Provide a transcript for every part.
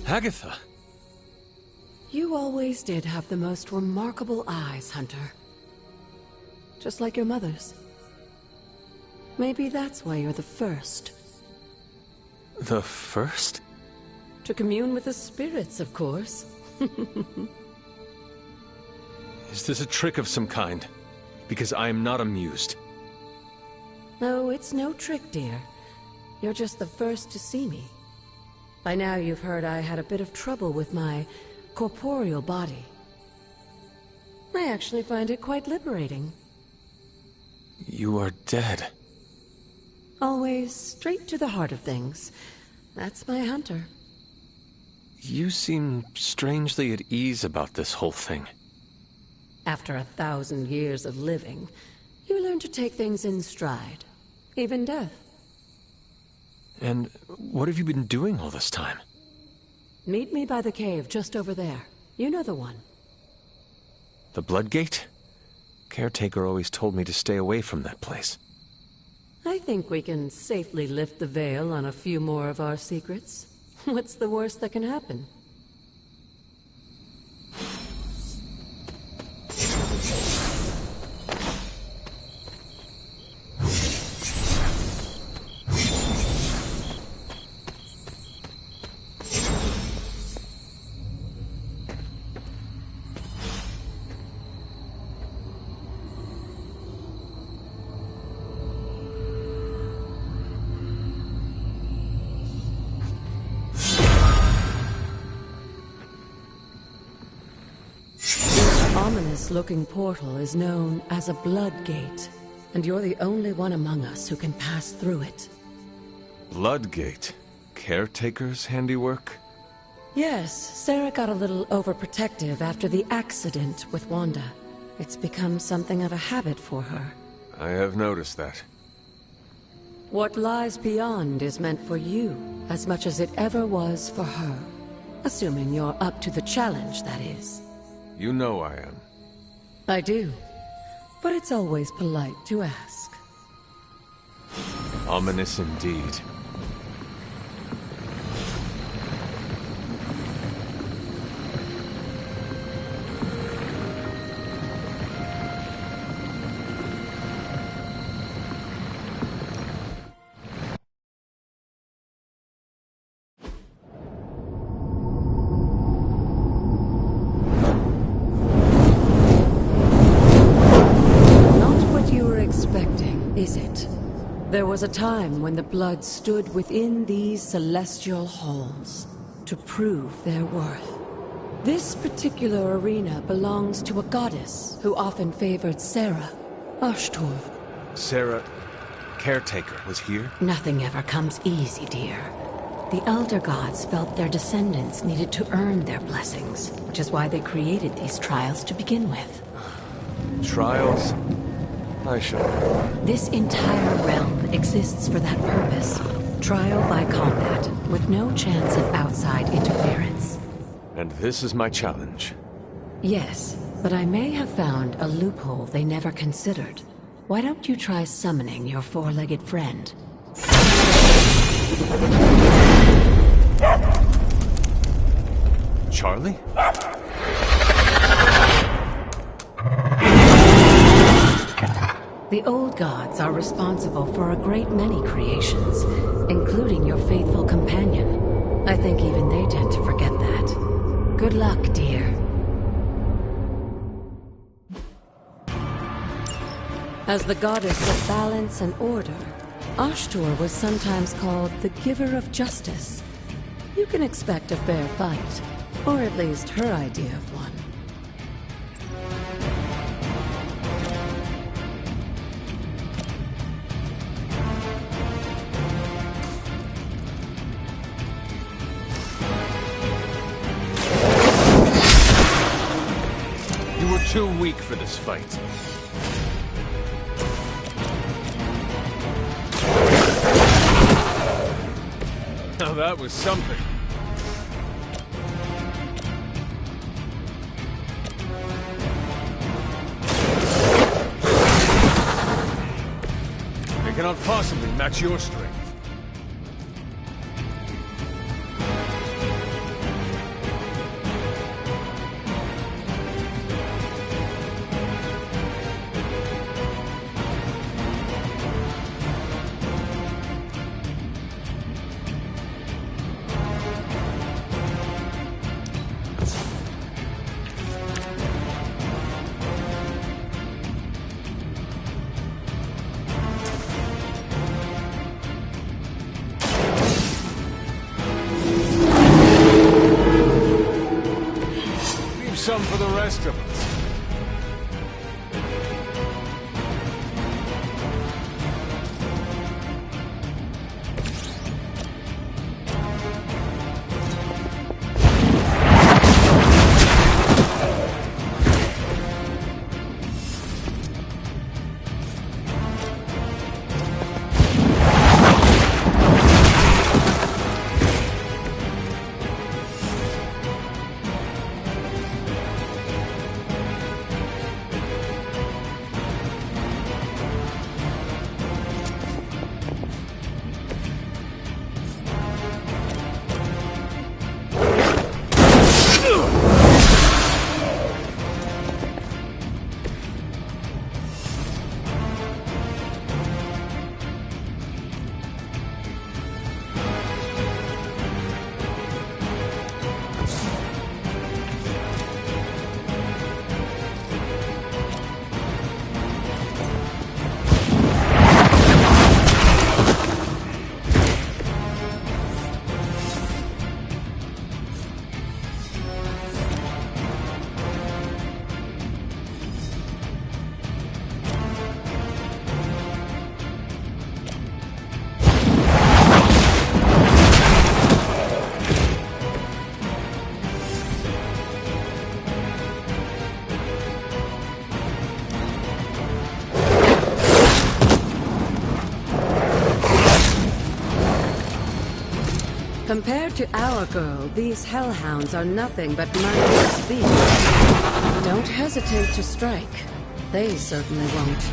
Agatha! You always did have the most remarkable eyes, Hunter. Just like your mother's. Maybe that's why you're the first. The first? To commune with the spirits, of course. Is this a trick of some kind? Because I am not amused. No, it's no trick, dear. You're just the first to see me. By now you've heard I had a bit of trouble with my corporeal body. I actually find it quite liberating. You are dead. Always straight to the heart of things. That's my Hunter. You seem strangely at ease about this whole thing. After 1,000 years of living, you learn to take things in stride. Even death. And what have you been doing all this time? Meet me by the cave just over there. You know the one. The Bloodgate? Caretaker always told me to stay away from that place. I think we can safely lift the veil on a few more of our secrets. What's the worst that can happen? Ominous-looking portal is known as a Bloodgate, and you're the only one among us who can pass through it. Bloodgate? Caretaker's handiwork? Yes, Sarah got a little overprotective after the accident with Wanda. It's become something of a habit for her. I have noticed that. What lies beyond is meant for you, as much as it ever was for her. Assuming you're up to the challenge, that is. You know I am. I do. But it's always polite to ask. Ominous indeed. Is it? There was a time when the blood stood within these celestial halls to prove their worth. This particular arena belongs to a goddess who often favored Sarah, Ashtur. Sarah, Caretaker, was here? Nothing ever comes easy, dear. The Elder Gods felt their descendants needed to earn their blessings, which is why they created these trials to begin with. Trials? I shall. This entire realm exists for that purpose. Trial by combat, with no chance of outside interference. And this is my challenge. Yes, but I may have found a loophole they never considered. Why don't you try summoning your four-legged friend? Charlie? The old gods are responsible for a great many creations, including your faithful companion. I think even they tend to forget that. Good luck, dear. As the goddess of balance and order, Ashtur was sometimes called the giver of justice. You can expect a fair fight, or at least her idea of one. Too weak for this fight. Now that was something. They cannot possibly match your strength. the rest of us. Compared to our girl, these hellhounds are nothing but mindless beasts. Don't hesitate to strike. They certainly won't.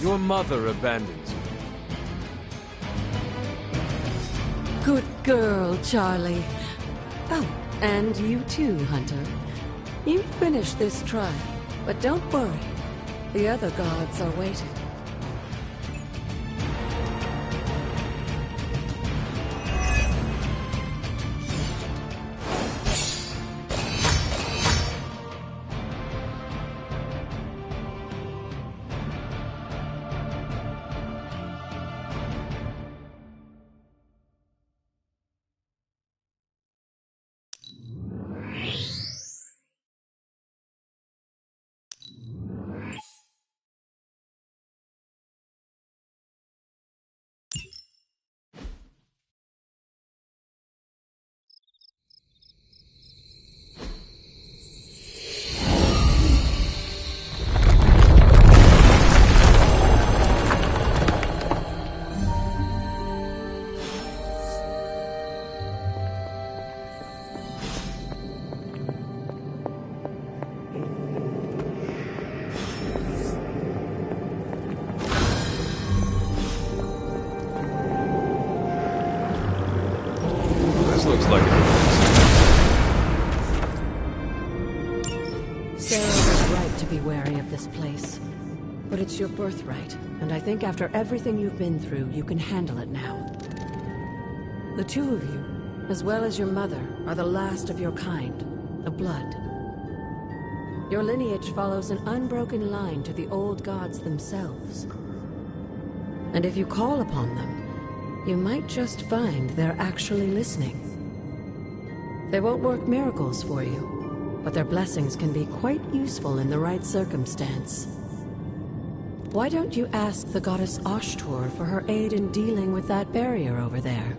Your mother abandons you. Good girl, Charlie. Oh, and you too, Hunter. You finished this trial, but don't worry. The other gods are waiting. Looks like it. Sarah was right to be wary of this place. But it's your birthright, and I think after everything you've been through, you can handle it now. The two of you, as well as your mother, are the last of your kind, the Blood. Your lineage follows an unbroken line to the old gods themselves. And if you call upon them, you might just find they're actually listening. They won't work miracles for you, but their blessings can be quite useful in the right circumstance. Why don't you ask the goddess Ashtur for her aid in dealing with that barrier over there?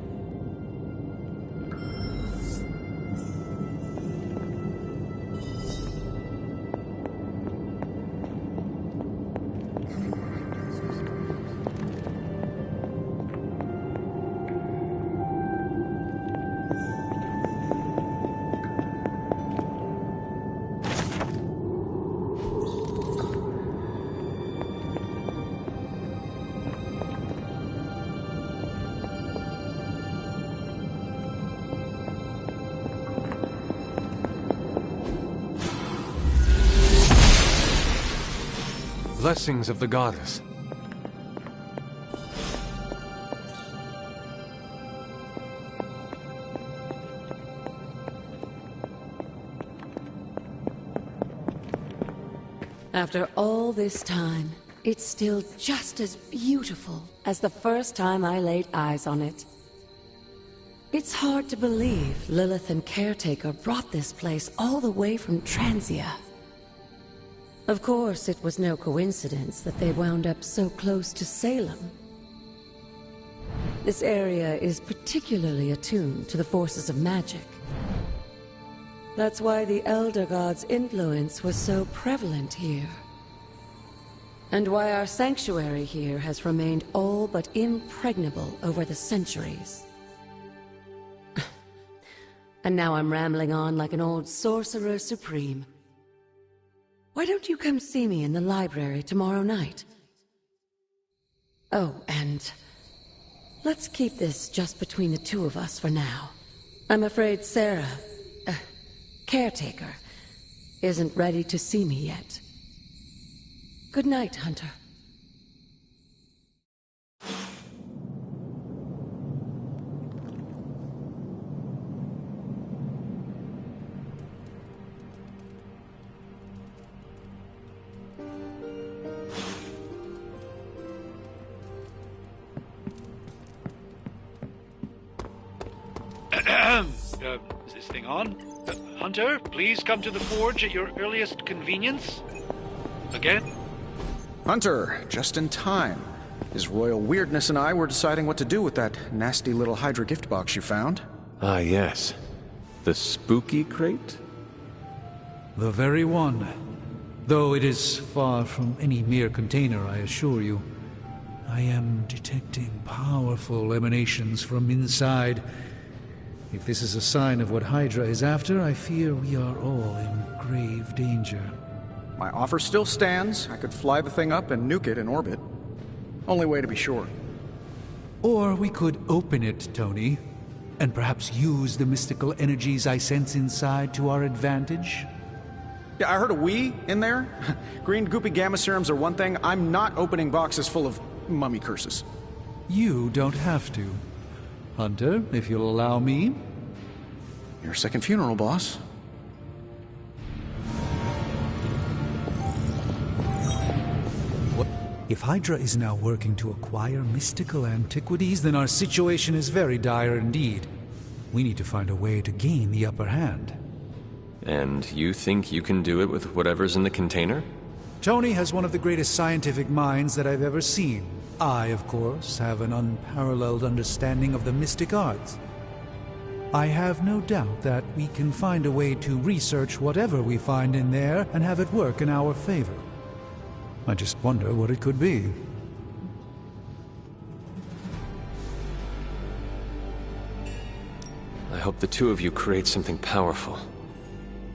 Blessings of the goddess. After all this time, it's still just as beautiful as the first time I laid eyes on it. It's hard to believe Lilith and Caretaker brought this place all the way from Transia. Of course, it was no coincidence that they wound up so close to Salem. This area is particularly attuned to the forces of magic. That's why the Elder God's influence was so prevalent here. And why our sanctuary here has remained all but impregnable over the centuries. And now I'm rambling on like an old sorcerer supreme. Why don't you come see me in the library tomorrow night? Oh, and let's keep this just between the two of us for now. I'm afraid Sarah, Caretaker, isn't ready to see me yet. Good night, Hunter. Is this thing on? Hunter, please come to the forge at your earliest convenience. Again? Hunter, just in time. His Royal Weirdness and I were deciding what to do with that nasty little Hydra gift box you found. Ah, yes. The spooky crate? The very one. Though it is far from any mere container, I assure you. I am detecting powerful emanations from inside. If this is a sign of what Hydra is after, I fear we are all in grave danger. My offer still stands. I could fly the thing up and nuke it in orbit. Only way to be sure. Or we could open it, Tony, and perhaps use the mystical energies I sense inside to our advantage. Yeah, I heard a we in there. Green goopy gamma serums are one thing. I'm not opening boxes full of mummy curses. You don't have to. Hunter, if you'll allow me. Your second funeral, boss. If Hydra is now working to acquire mystical antiquities, then our situation is very dire indeed. We need to find a way to gain the upper hand. And you think you can do it with whatever's in the container? Tony has one of the greatest scientific minds that I've ever seen. I, of course, have an unparalleled understanding of the mystic arts. I have no doubt that we can find a way to research whatever we find in there and have it work in our favor. I just wonder what it could be. I hope the two of you create something powerful.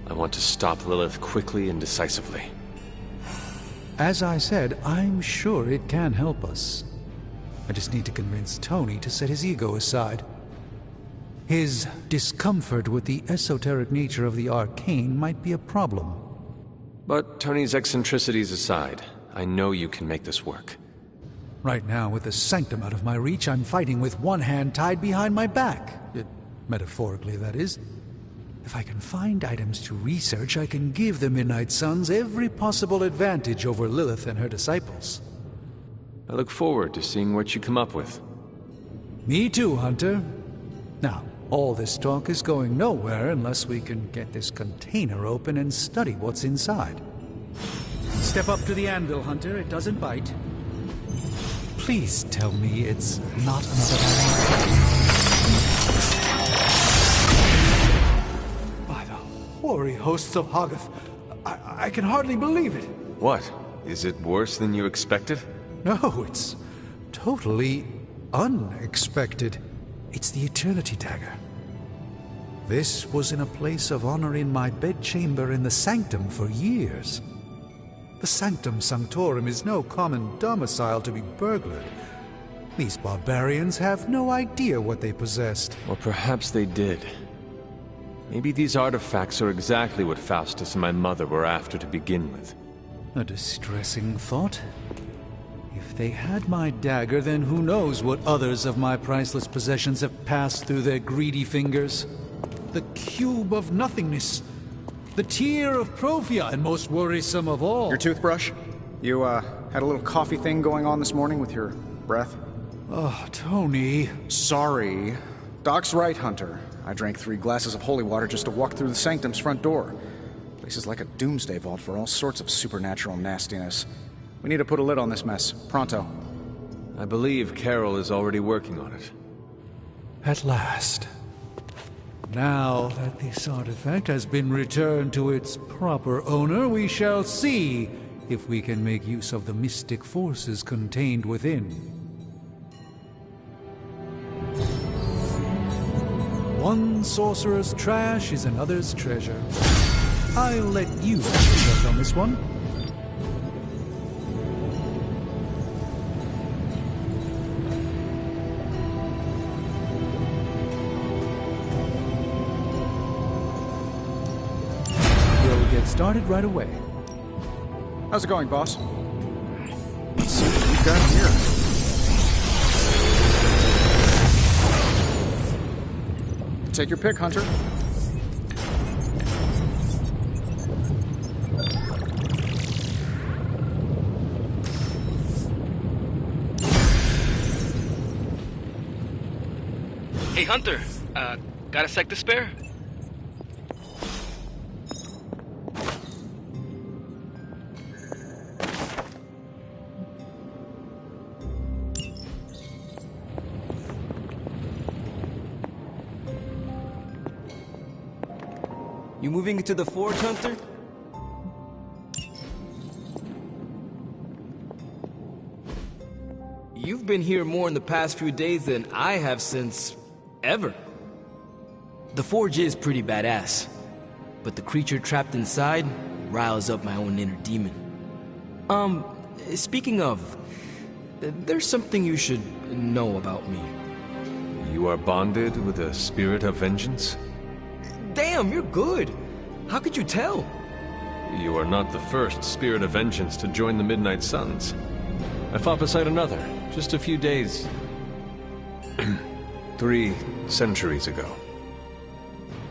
I want to stop Lilith quickly and decisively. As I said, I'm sure it can help us. I just need to convince Tony to set his ego aside. His discomfort with the esoteric nature of the arcane might be a problem. But Tony's eccentricities aside, I know you can make this work. Right now, with the sanctum out of my reach, I'm fighting with one hand tied behind my back. Metaphorically, that is. If I can find items to research, I can give the Midnight Suns every possible advantage over Lilith and her disciples. I look forward to seeing what you come up with. Me too, Hunter. Now, all this talk is going nowhere unless we can get this container open and study what's inside. Step up to the anvil, Hunter. It doesn't bite. Please tell me it's not another... Hoary hosts of Hoggoth. I can hardly believe it. What? Is it worse than you expected? No, it's totally unexpected. It's the Eternity Dagger. This was in a place of honor in my bedchamber in the Sanctum for years. The Sanctum Sanctorum is no common domicile to be burglared. These barbarians have no idea what they possessed. Or perhaps they did. Maybe these artifacts are exactly what Faustus and my mother were after to begin with. A distressing thought. If they had my dagger, then who knows what others of my priceless possessions have passed through their greedy fingers. The Cube of Nothingness. The tear of Profia, and most worrisome of all. Your toothbrush? You, had a little coffee thing going on this morning with your breath? Oh, Tony. Sorry. Doc's right, Hunter. I drank 3 glasses of holy water just to walk through the sanctum's front door. Place is like a doomsday vault for all sorts of supernatural nastiness. We need to put a lid on this mess. Pronto. I believe Carol is already working on it. At last. Now that this artifact has been returned to its proper owner, we shall see if we can make use of the mystic forces contained within. One sorcerer's trash is another's treasure. I'll let you check on this one. We'll get started right away. How's it going, boss? Let's see what we've got here. Take your pick, Hunter. Hey, Hunter. Got a sec to spare? You moving into the forge, Hunter? You've been here more in the past few days than I have since... ever. The forge is pretty badass, but the creature trapped inside riles up my own inner demon. Speaking of, there's something you should know about me. You are bonded with a spirit of vengeance? Damn, you're good. How could you tell? You are not the first spirit of vengeance to join the Midnight Suns. I fought beside another, just a few days... 3 centuries ago.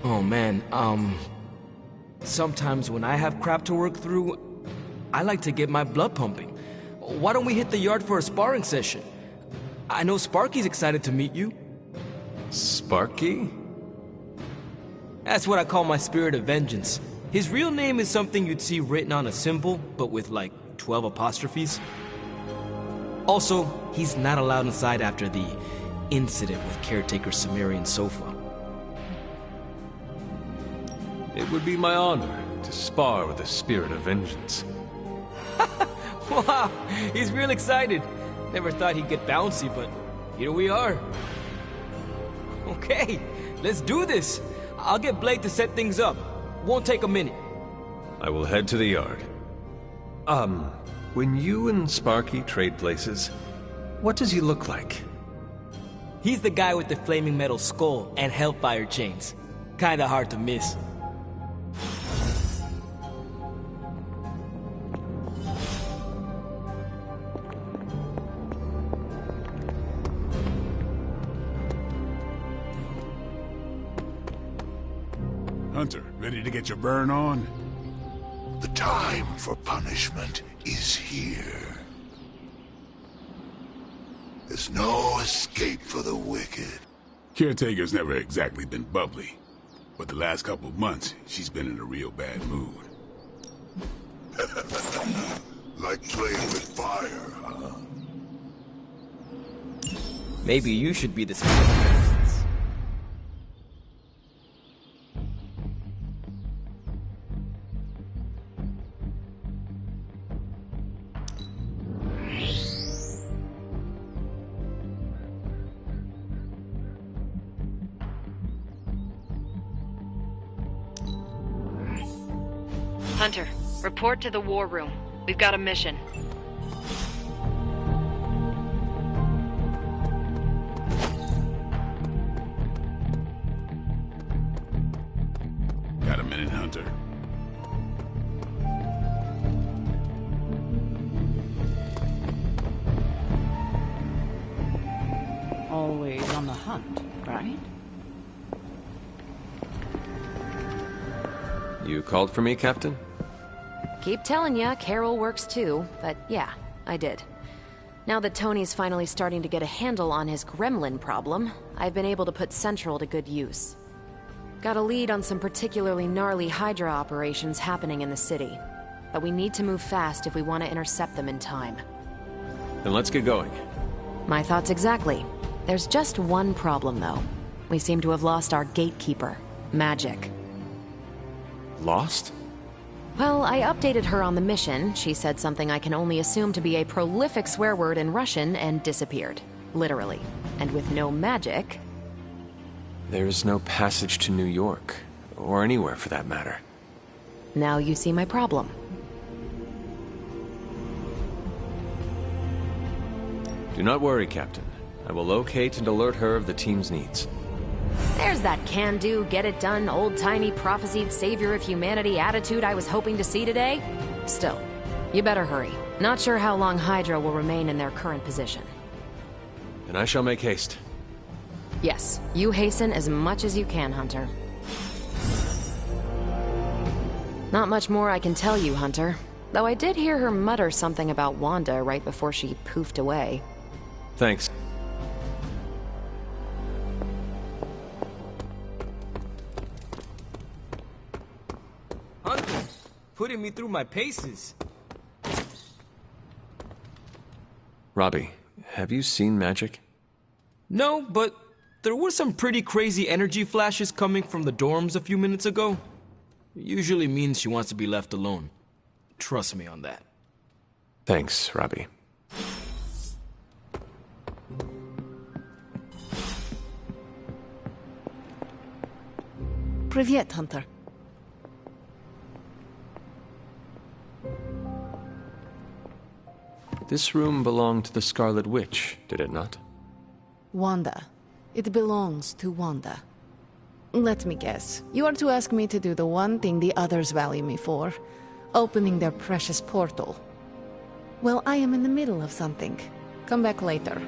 Oh man, sometimes when I have crap to work through, I like to get my blood pumping. Why don't we hit the yard for a sparring session? I know Sparky's excited to meet you. Sparky? That's what I call my spirit of vengeance. His real name is something you'd see written on a symbol, but with like 12 apostrophes. Also, he's not allowed inside after the incident with caretaker Sumerian Sofa. It would be my honor to spar with a spirit of vengeance. Wow, he's real excited. Never thought he'd get bouncy, but here we are. Okay, let's do this. I'll get Blake to set things up. Won't take a minute. I will head to the yard. When you and Sparky trade places, what does he look like? He's the guy with the flaming metal skull and hellfire chains. Kinda hard to miss. Hunter, ready to get your burn on? The time for punishment is here. There's no escape for the wicked. Caretaker's never exactly been bubbly, but the last couple of months, she's been in a real bad mood. Like playing with fire, huh? Maybe you should be the spirit of vengeance. Hunter, report to the war room. We've got a mission. Got a minute, Hunter? Always on the hunt, right? You called for me, Captain? Keep telling ya, Carol works too, but yeah, I did. Now that Tony's finally starting to get a handle on his gremlin problem, I've been able to put Central to good use. Got a lead on some particularly gnarly Hydra operations happening in the city. But we need to move fast if we want to intercept them in time. Then let's get going. My thoughts exactly. There's just one problem, though. We seem to have lost our gatekeeper, Magic. Lost? Well, I updated her on the mission. She said something I can only assume to be a prolific swear word in Russian and disappeared. Literally. And with no magic... There's no passage to New York, or anywhere for that matter. Now you see my problem. Do not worry, Captain. I will locate and alert her of the team's needs. There's that can-do, get-it-done, old-timey prophesied savior of humanity attitude I was hoping to see today. Still, you better hurry. Not sure how long Hydra will remain in their current position. Then I shall make haste. Yes, you hasten as much as you can, Hunter. Not much more I can tell you, Hunter. Though I did hear her mutter something about Wanda right before she poofed away. Thanks. Hunter, putting me through my paces. Robbie, have you seen Magic? No, but there were some pretty crazy energy flashes coming from the dorms a few minutes ago. It usually means she wants to be left alone. Trust me on that. Thanks, Robbie. Привет, Hunter. This room belonged to the Scarlet Witch, did it not? Wanda. It belongs to Wanda. Let me guess. You are to ask me to do the one thing the others value me for. Opening their precious portal. Well, I am in the middle of something. Come back later.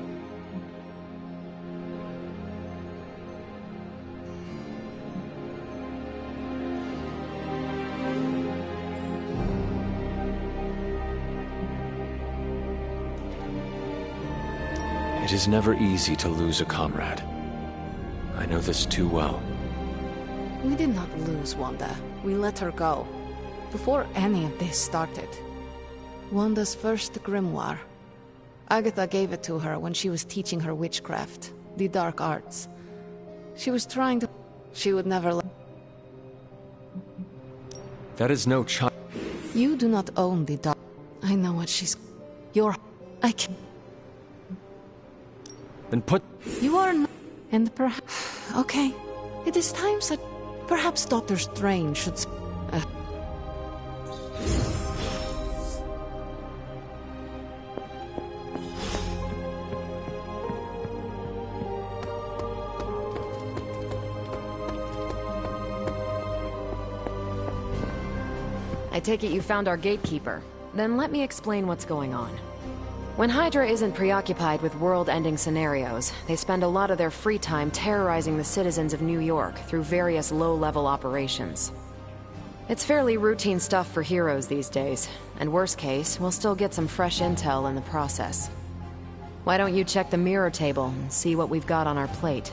It is never easy to lose a comrade. I know this too well. We did not lose Wanda. We let her go. Before any of this started. Wanda's first grimoire. Agatha gave it to her when she was teaching her witchcraft, the dark arts. She was trying to... She would never let... That is no child. You do not own the dark... I know what she's... You're... I can... Then put... You are not... And perhaps... Okay. It is time such... Perhaps Doctor Strange should... I take it you found our gatekeeper. Then let me explain what's going on. When Hydra isn't preoccupied with world-ending scenarios, they spend a lot of their free time terrorizing the citizens of New York through various low-level operations. It's fairly routine stuff for heroes these days, and worst case, we'll still get some fresh intel in the process. Why don't you check the mirror table and see what we've got on our plate?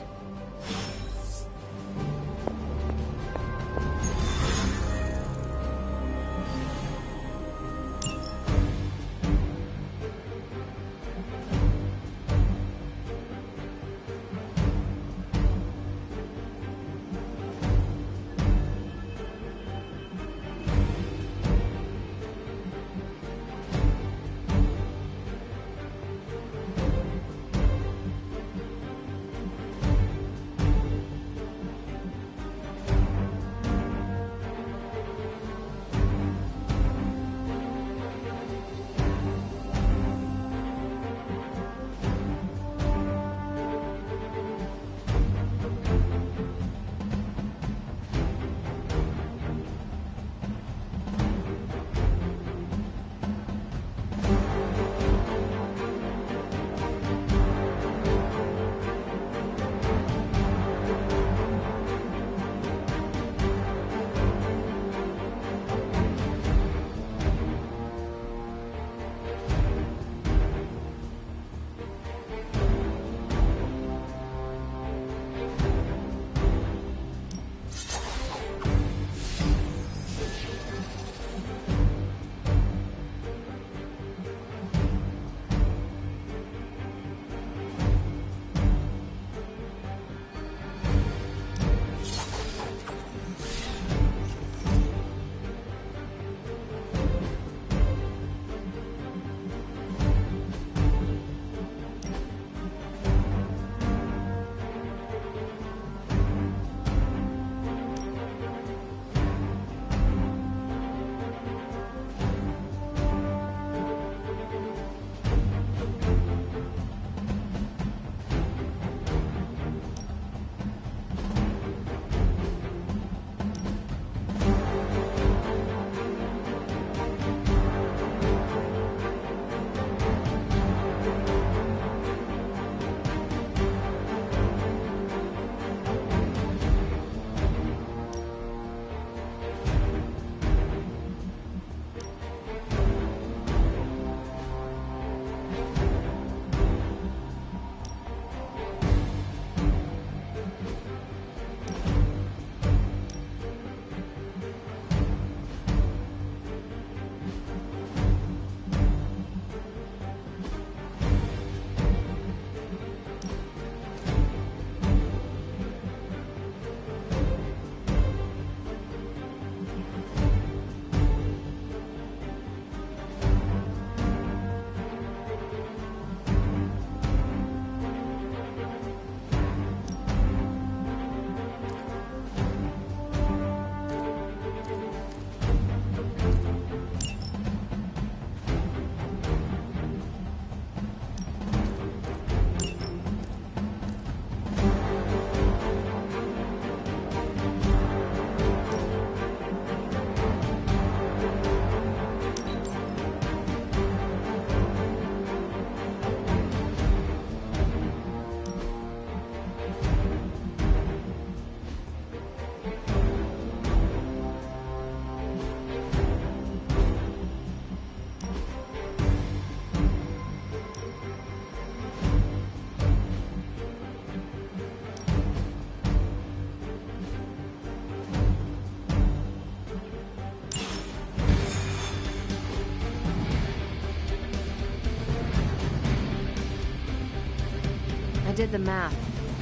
I did the math.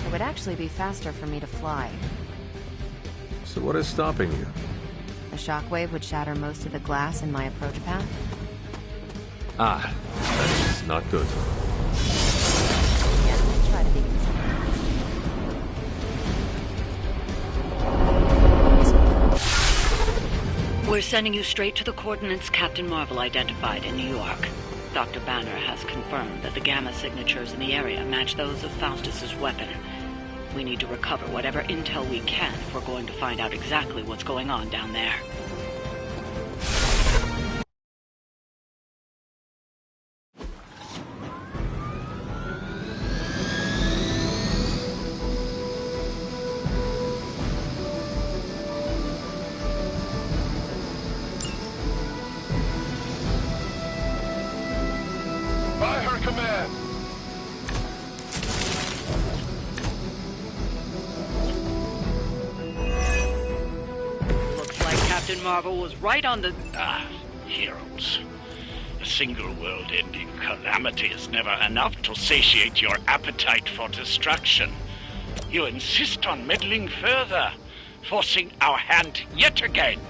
It would actually be faster for me to fly. So what is stopping you? A shockwave would shatter most of the glass in my approach path. Ah, that's not good. Yeah, try to be considerate. We're sending you straight to the coordinates Captain Marvel identified in New York. Dr. Banner has confirmed that the gamma signatures in the area match those of Faustus's weapon. We need to recover whatever intel we can if we're going to find out exactly what's going on down there. By her command. Looks like Captain Marvel was right on the... Heroes. A single world-ending calamity is never enough to satiate your appetite for destruction. You insist on meddling further, forcing our hand yet again.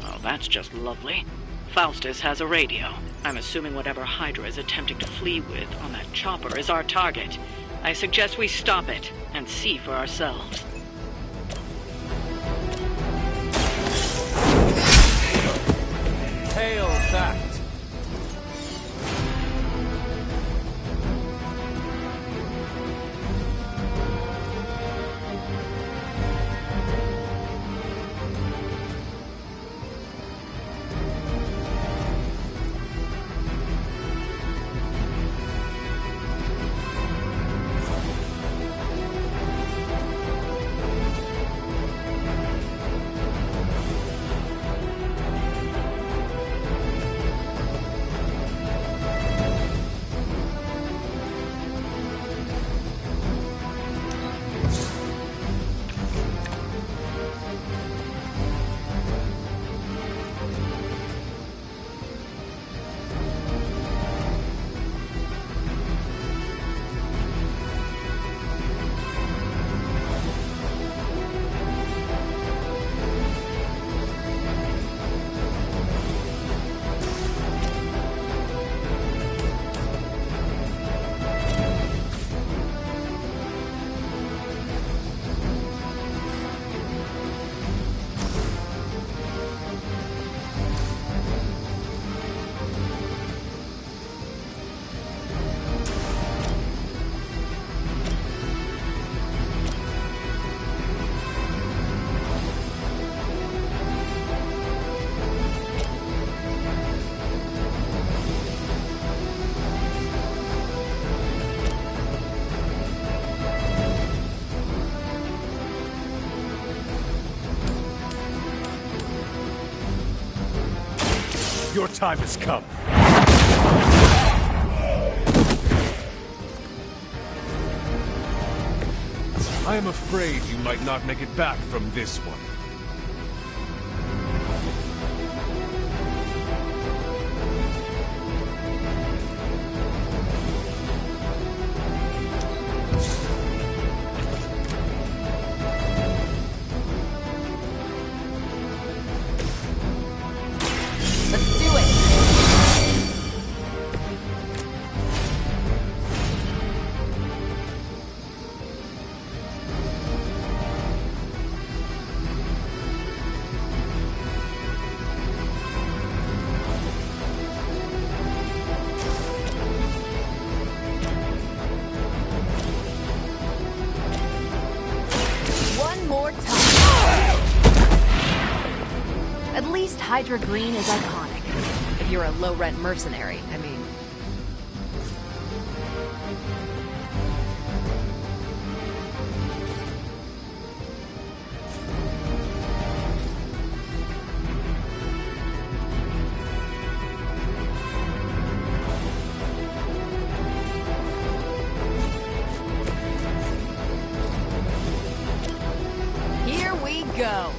Oh, that's just lovely. Faustus has a radio. I'm assuming whatever Hydra is attempting to flee with on that chopper is our target. I suggest we stop it and see for ourselves. Hail fact. Your time has come. I am afraid you might not make it back from this one. Hydra Green is iconic. If you're a low-rent mercenary, I mean. Here we go.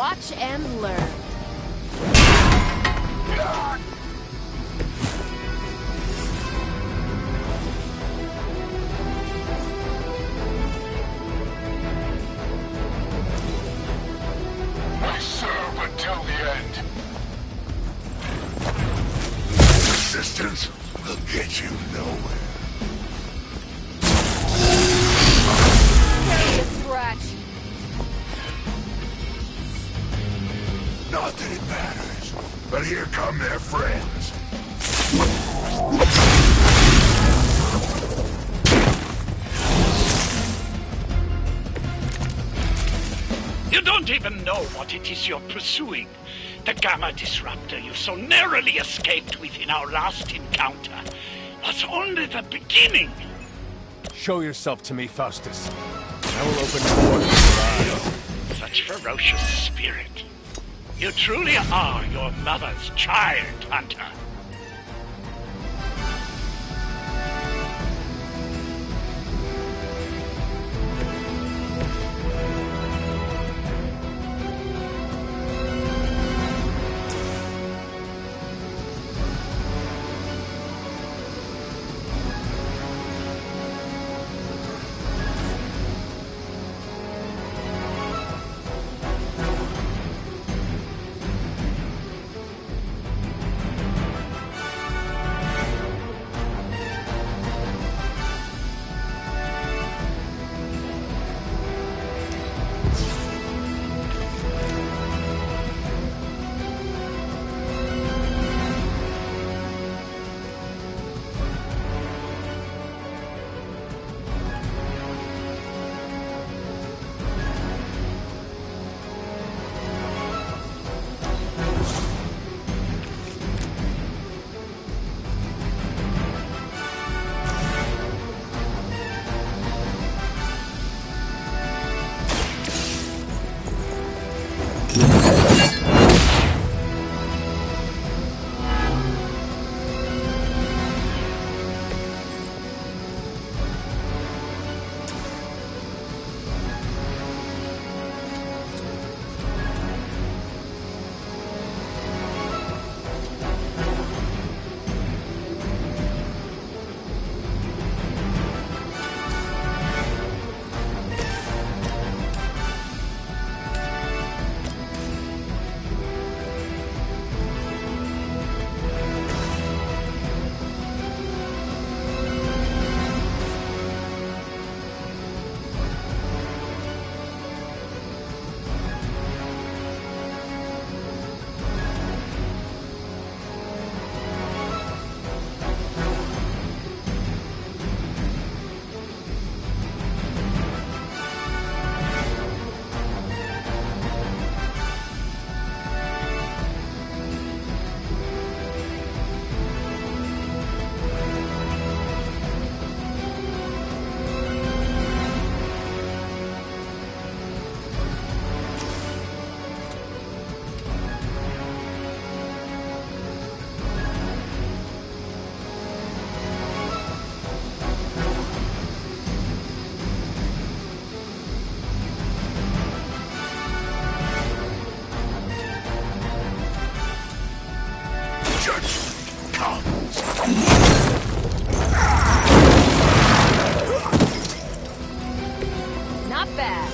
Watch and learn. I serve until the end. Resistance will get you nowhere. Barely a scratch. Not that it matters, but here come their friends. You don't even know what it is you're pursuing. The Gamma Disruptor you so narrowly escaped within our last encounter was only the beginning. Show yourself to me, Faustus. I will open doors for your eyes. Such ferocious spirit. You truly are your mother's child, Hunter. Not bad.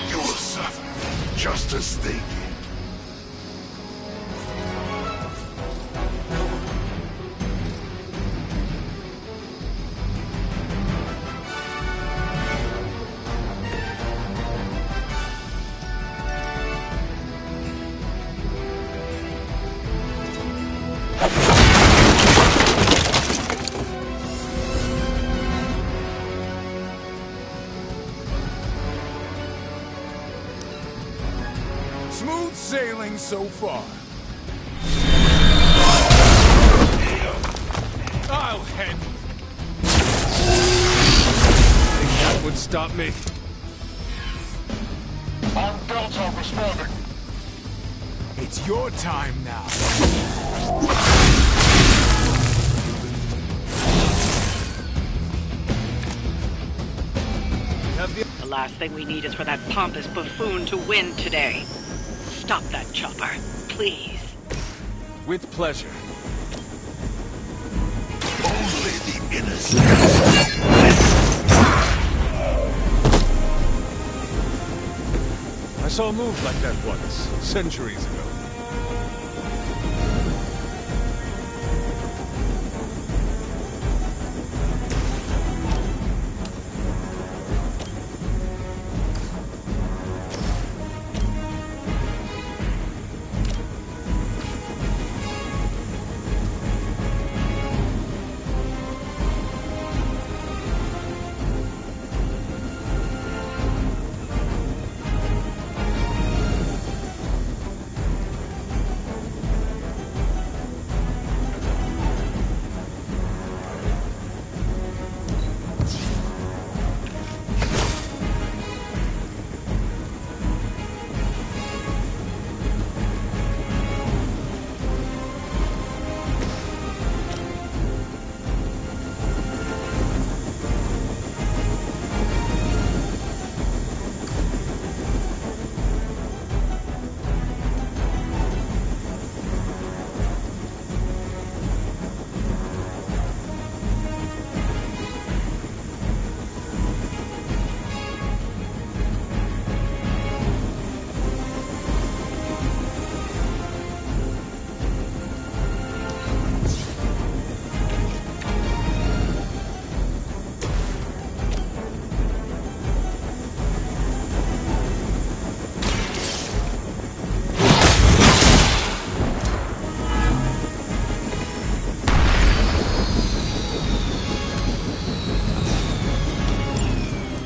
You will suffer, just as they did. Smooth sailing so far. I'll head. Think that would stop me? On Delta responding. It's your time now. The last thing we need is for that pompous buffoon to win today. Stop that chopper, please. With pleasure. Only the innocent. I saw a move like that once, centuries ago.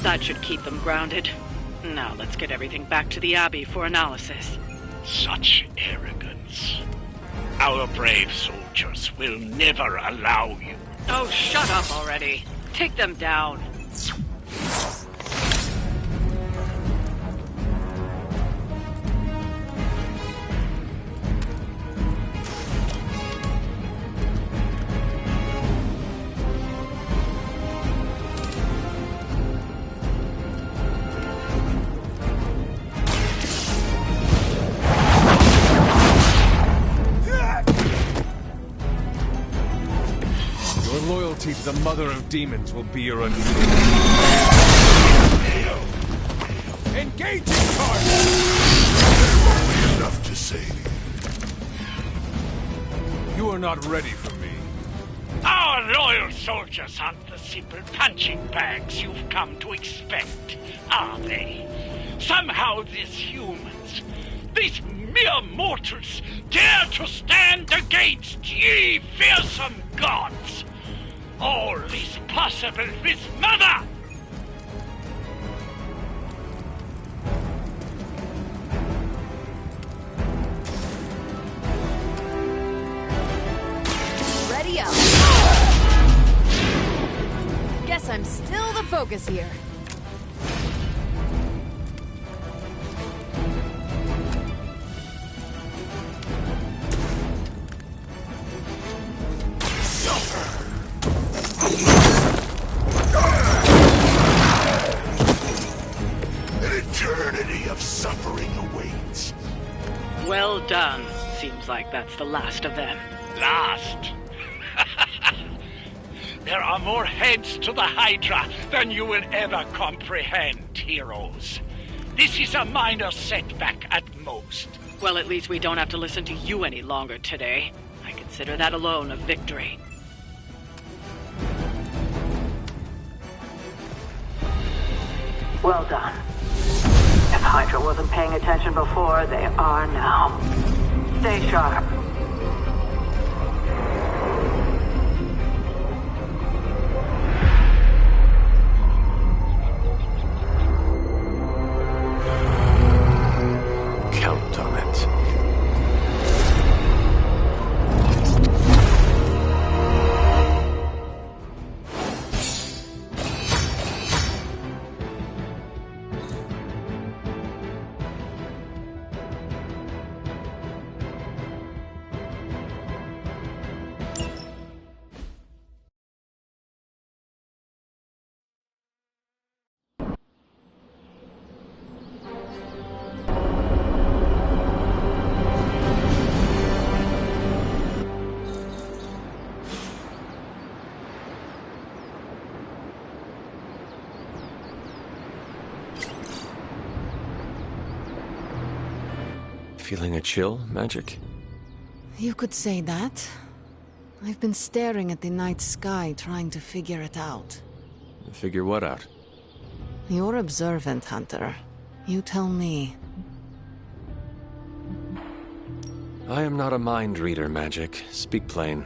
That should keep them grounded. Now let's get everything back to the Abbey for analysis. Such arrogance. Our brave soldiers will never allow you. Oh, shut up already. Take them down. Loyalty to the Mother of Demons will be your undoing. Engaging target! There won't be enough to save you. You are not ready for me. Our loyal soldiers aren't the simple punching bags you've come to expect, are they? Somehow these humans, these mere mortals, dare to stand against ye fearsome gods! All is possible with Mother! Ready up. Guess I'm still the focus here. An eternity of suffering awaits. Well done. Seems like that's the last of them. Last? There are more heads to the Hydra than you will ever comprehend, heroes. This is a minor setback at most. Well, at least we don't have to listen to you any longer today. I consider that alone a victory. Well done. If Hydra wasn't paying attention before, they are now. Stay sharp. Count Feeling a chill, Magic? You could say that. I've been staring at the night sky, trying to figure it out. Figure what out? You're observant, Hunter. You tell me. I am not a mind reader, Magic. Speak plain.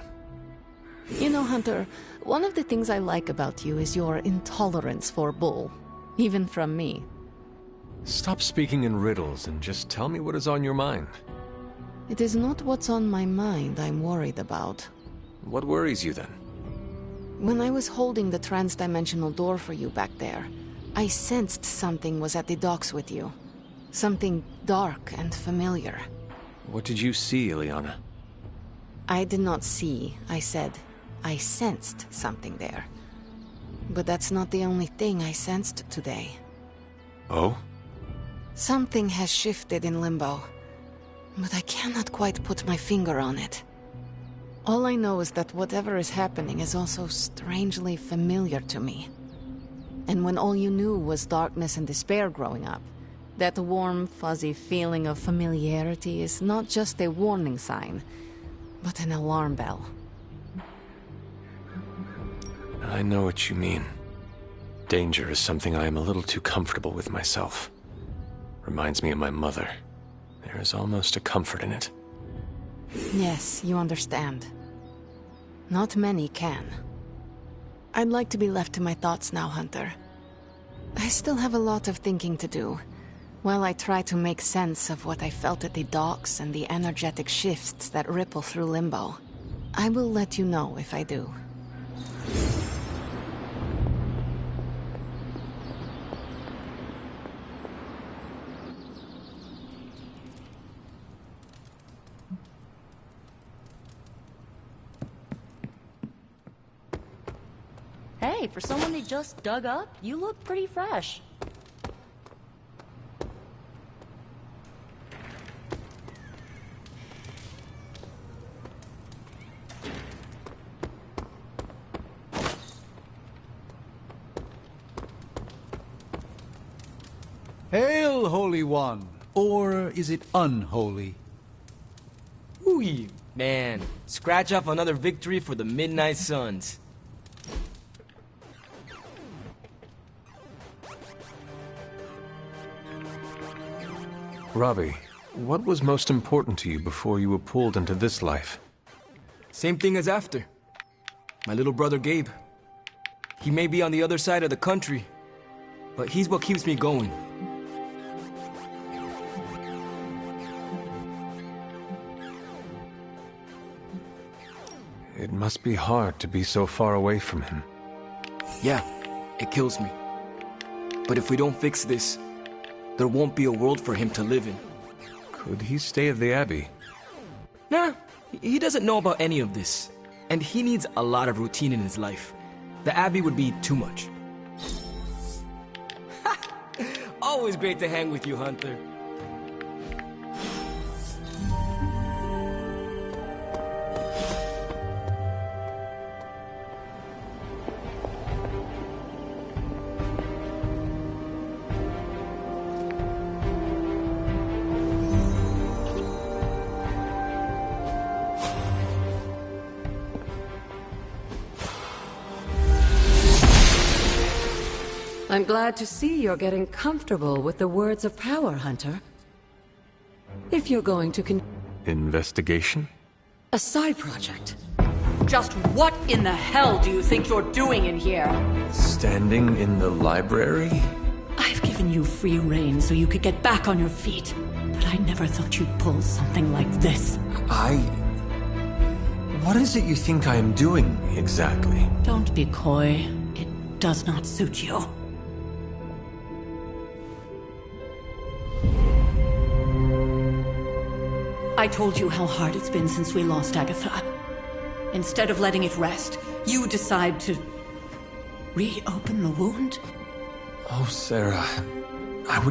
You know, Hunter, one of the things I like about you is your intolerance for bull. Even from me. Stop speaking in riddles and just tell me what is on your mind. It is not what's on my mind I'm worried about. What worries you then? When I was holding the trans-dimensional door for you back there, I sensed something was at the docks with you. Something dark and familiar. What did you see, Illyana? I did not see, I said. I sensed something there. But that's not the only thing I sensed today. Oh? Something has shifted in Limbo, but I cannot quite put my finger on it. All I know is that whatever is happening is also strangely familiar to me. And when all you knew was darkness and despair growing up, that warm, fuzzy feeling of familiarity is not just a warning sign, but an alarm bell. I know what you mean. Danger is something I am a little too comfortable with myself. Reminds me of my mother. There is almost a comfort in it. Yes, you understand. Not many can. I'd like to be left to my thoughts now, Hunter. I still have a lot of thinking to do, while I try to make sense of what I felt at the docks and the energetic shifts that ripple through Limbo. I will let you know if I do. Hey, for someone they just dug up, you look pretty fresh. Hail, Holy One! Or is it unholy? Ooh, man. Scratch off another victory for the Midnight Suns. Robbie, what was most important to you before you were pulled into this life? Same thing as after. My little brother Gabe. He may be on the other side of the country, but he's what keeps me going. It must be hard to be so far away from him. Yeah, it kills me. But if we don't fix this, there won't be a world for him to live in. Could he stay at the Abbey? Nah, he doesn't know about any of this. And he needs a lot of routine in his life. The Abbey would be too much. Always great to hang with you, Hunter. I'm glad to see you're getting comfortable with the words of power, Hunter. If you're going to Investigation? a side project. Just what in the hell do you think you're doing in here? Standing in the library? I've given you free rein so you could get back on your feet, but I never thought you'd pull something like this. What is it you think I am doing, exactly? Don't be coy. It does not suit you. I told you how hard it's been since we lost Agatha. Instead of letting it rest, you decide to reopen the wound? Oh, Sarah. I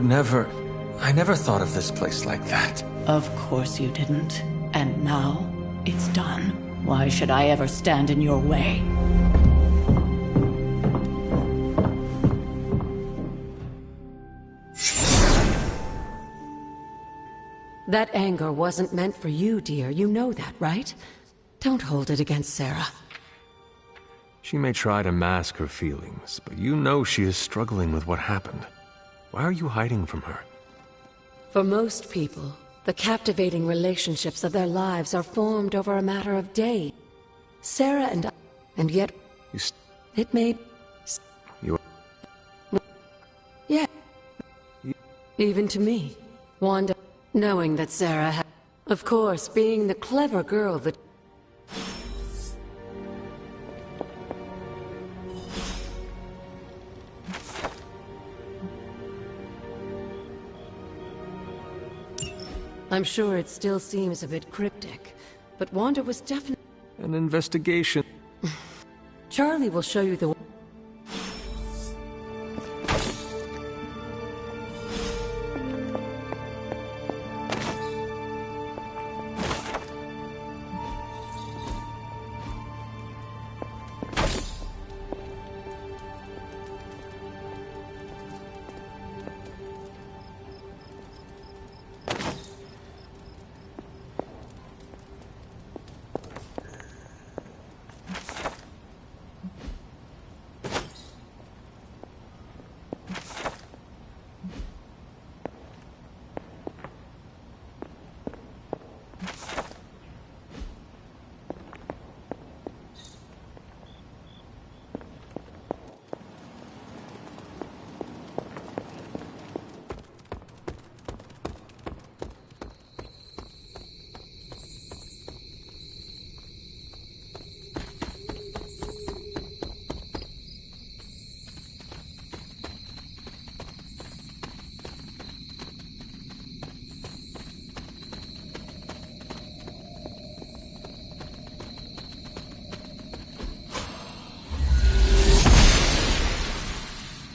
never thought of this place like that. Of course you didn't. And now, it's done. Why should I ever stand in your way? That anger wasn't meant for you, dear. You know that, right? Don't hold it against Sarah. She may try to mask her feelings, but you know she is struggling with what happened. Why are you hiding from her? For most people, the captivating relationships of their lives are formed over a matter of days. Sarah and I, and yet it may... You... Yeah. Even to me, Wanda, knowing that Sarah had... Of course, being the clever girl that... I'm sure it still seems a bit cryptic, but Wanda was definitely... An investigation. Charlie will show you the...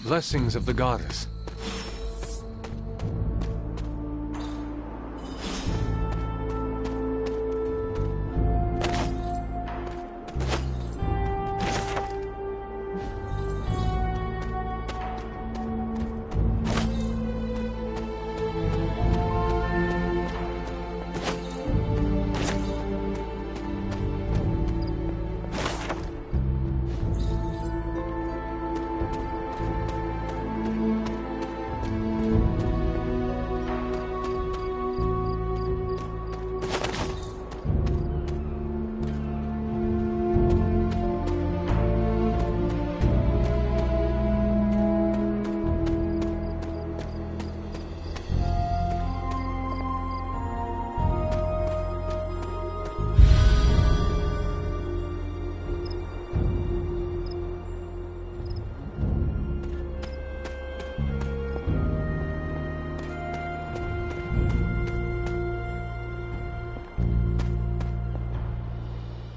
Blessings of the goddess.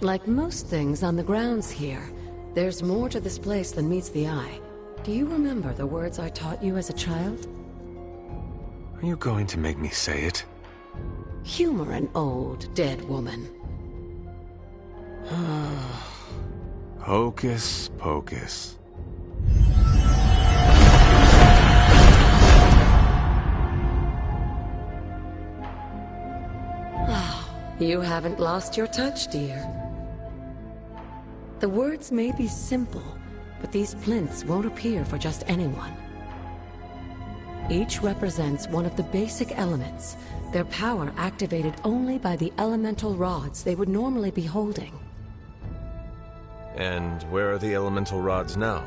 Like most things on the grounds here, there's more to this place than meets the eye. Do you remember the words I taught you as a child? Are you going to make me say it? Humor an old, dead woman. Hocus pocus. You haven't lost your touch, dear. The words may be simple, but these plinths won't appear for just anyone. Each represents one of the basic elements, their power activated only by the elemental rods they would normally be holding. And where are the elemental rods now?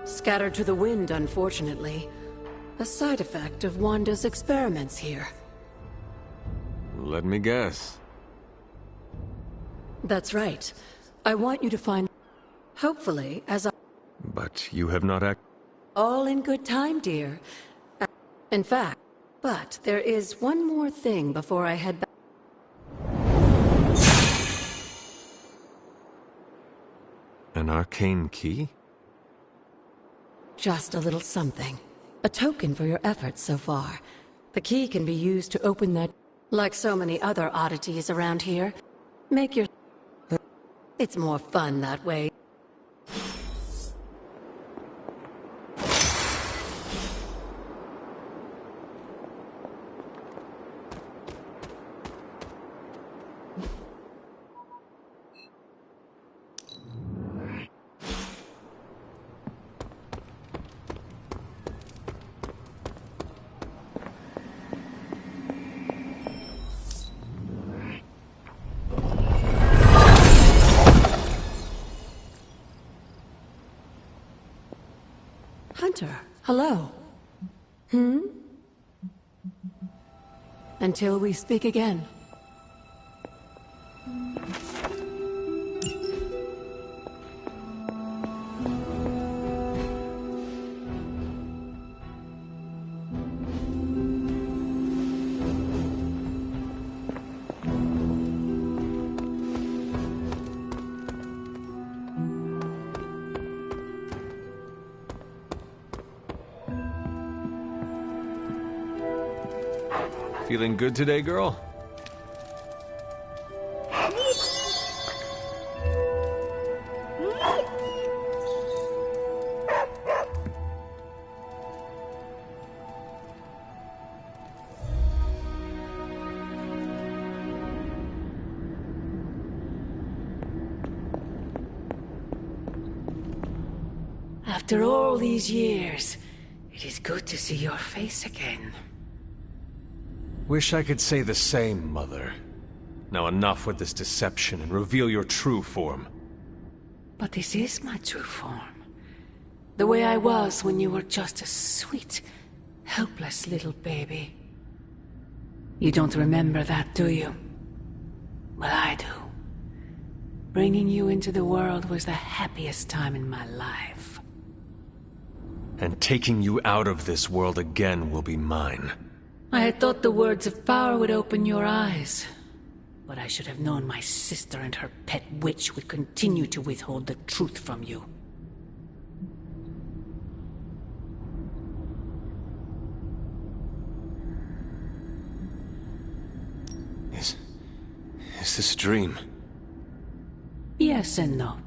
Scattered to the wind, unfortunately. A side effect of Wanda's experiments here. Let me guess. That's right. I want you to find... Hopefully, as I... But you have not All in good time, dear. In fact, but there is one more thing before I head back. An arcane key? Just a little something. A token for your efforts so far. The key can be used to open that... Like so many other oddities around here, make your... It's more fun that way. Hunter, hello. Until we speak again. Feeling good today, girl? After all these years, it is good to see your face again. Wish I could say the same, Mother. Now enough with this deception and reveal your true form. But this is my true form. The way I was when you were just a sweet, helpless little baby. You don't remember that, do you? Well, I do. Bringing you into the world was the happiest time in my life. And taking you out of this world again will be mine. I had thought the words of power would open your eyes. But I should have known my sister and her pet witch would continue to withhold the truth from you. Is this a dream? Yes and no.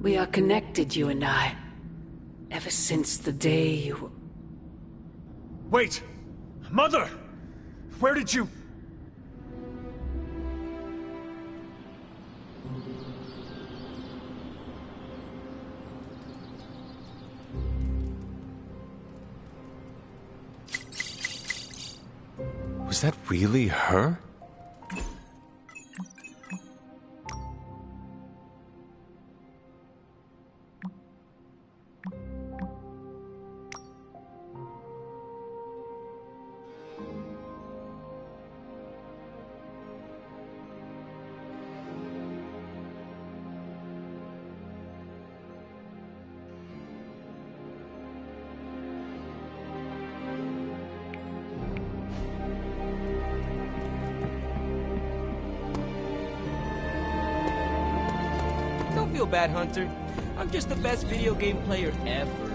We are connected, you and I. Ever since the day you... Wait! Mother! Where did you... Was that really her? Don't feel bad, Hunter. I'm just the best video game player ever.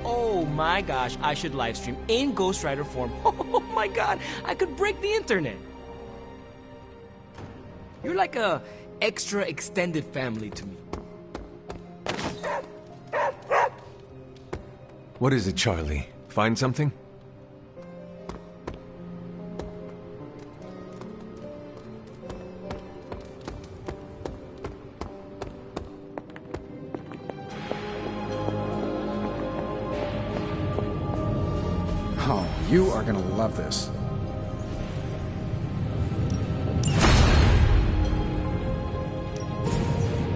Oh my gosh, I should livestream in Ghost Rider form. Oh my god, I could break the internet. You're like a extra extended family to me. What is it, Charlie? Find something? Oh, you are gonna love this.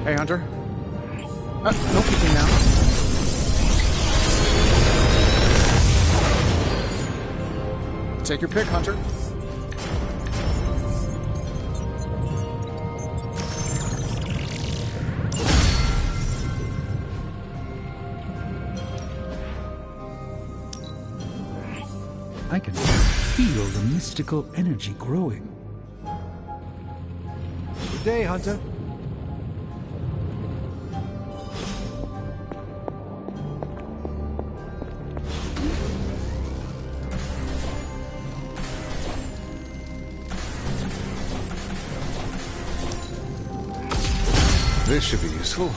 Hey, Hunter. No peeking now. Take your pick, Hunter. I can feel the mystical energy growing. Good day, Hunter. This should be useful.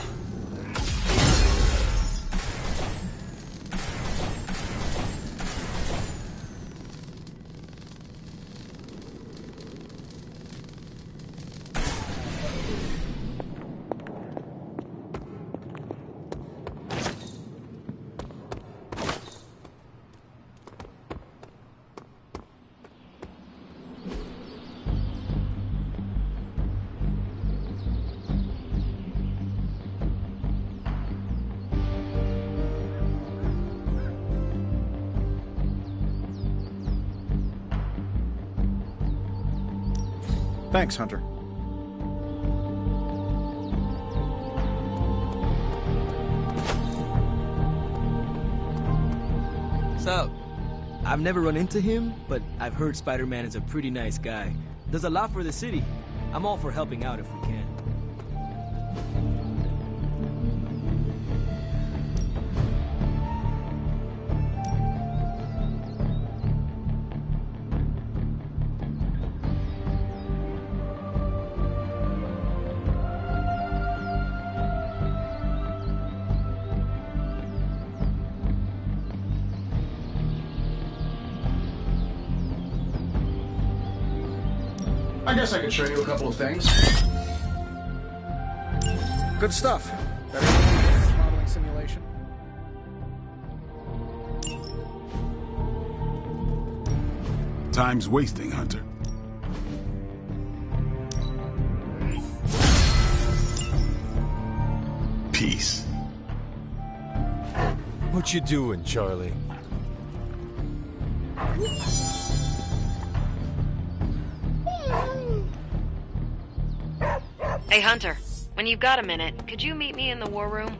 Thanks, Hunter. So, I've never run into him, but I've heard Spider-Man is a pretty nice guy. Does a lot for the city. I'm all for helping out if we can. I guess I could show you a couple of things. Good stuff. Better than modeling simulation. Time's wasting, Hunter. Peace. What you doing, Charlie? Hey, Hunter. When you've got a minute, could you meet me in the war room?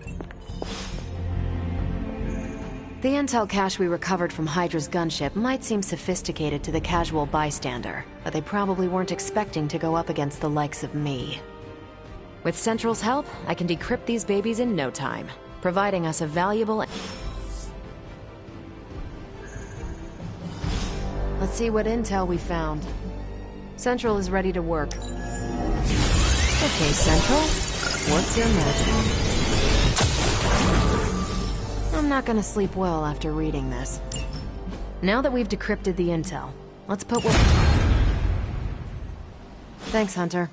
The intel cache we recovered from Hydra's gunship might seem sophisticated to the casual bystander, but they probably weren't expecting to go up against the likes of me. With Central's help, I can decrypt these babies in no time, providing us a valuable... Let's see what intel we found. Central is ready to work. Okay, Central, what's your magic? I'm not gonna sleep well after reading this. Now that we've decrypted the intel, let's put what... Thanks, Hunter.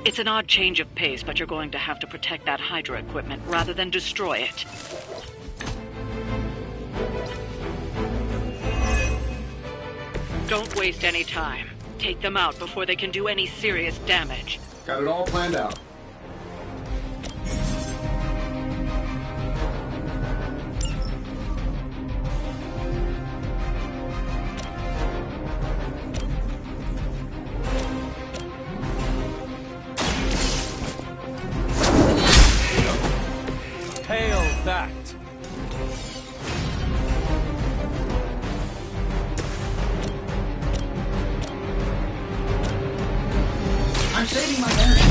It's an odd change of pace, but you're going to have to protect that Hydra equipment rather than destroy it. Don't waste any time. Take them out before they can do any serious damage. Got it all planned out. Hail that! I'm saving my energy.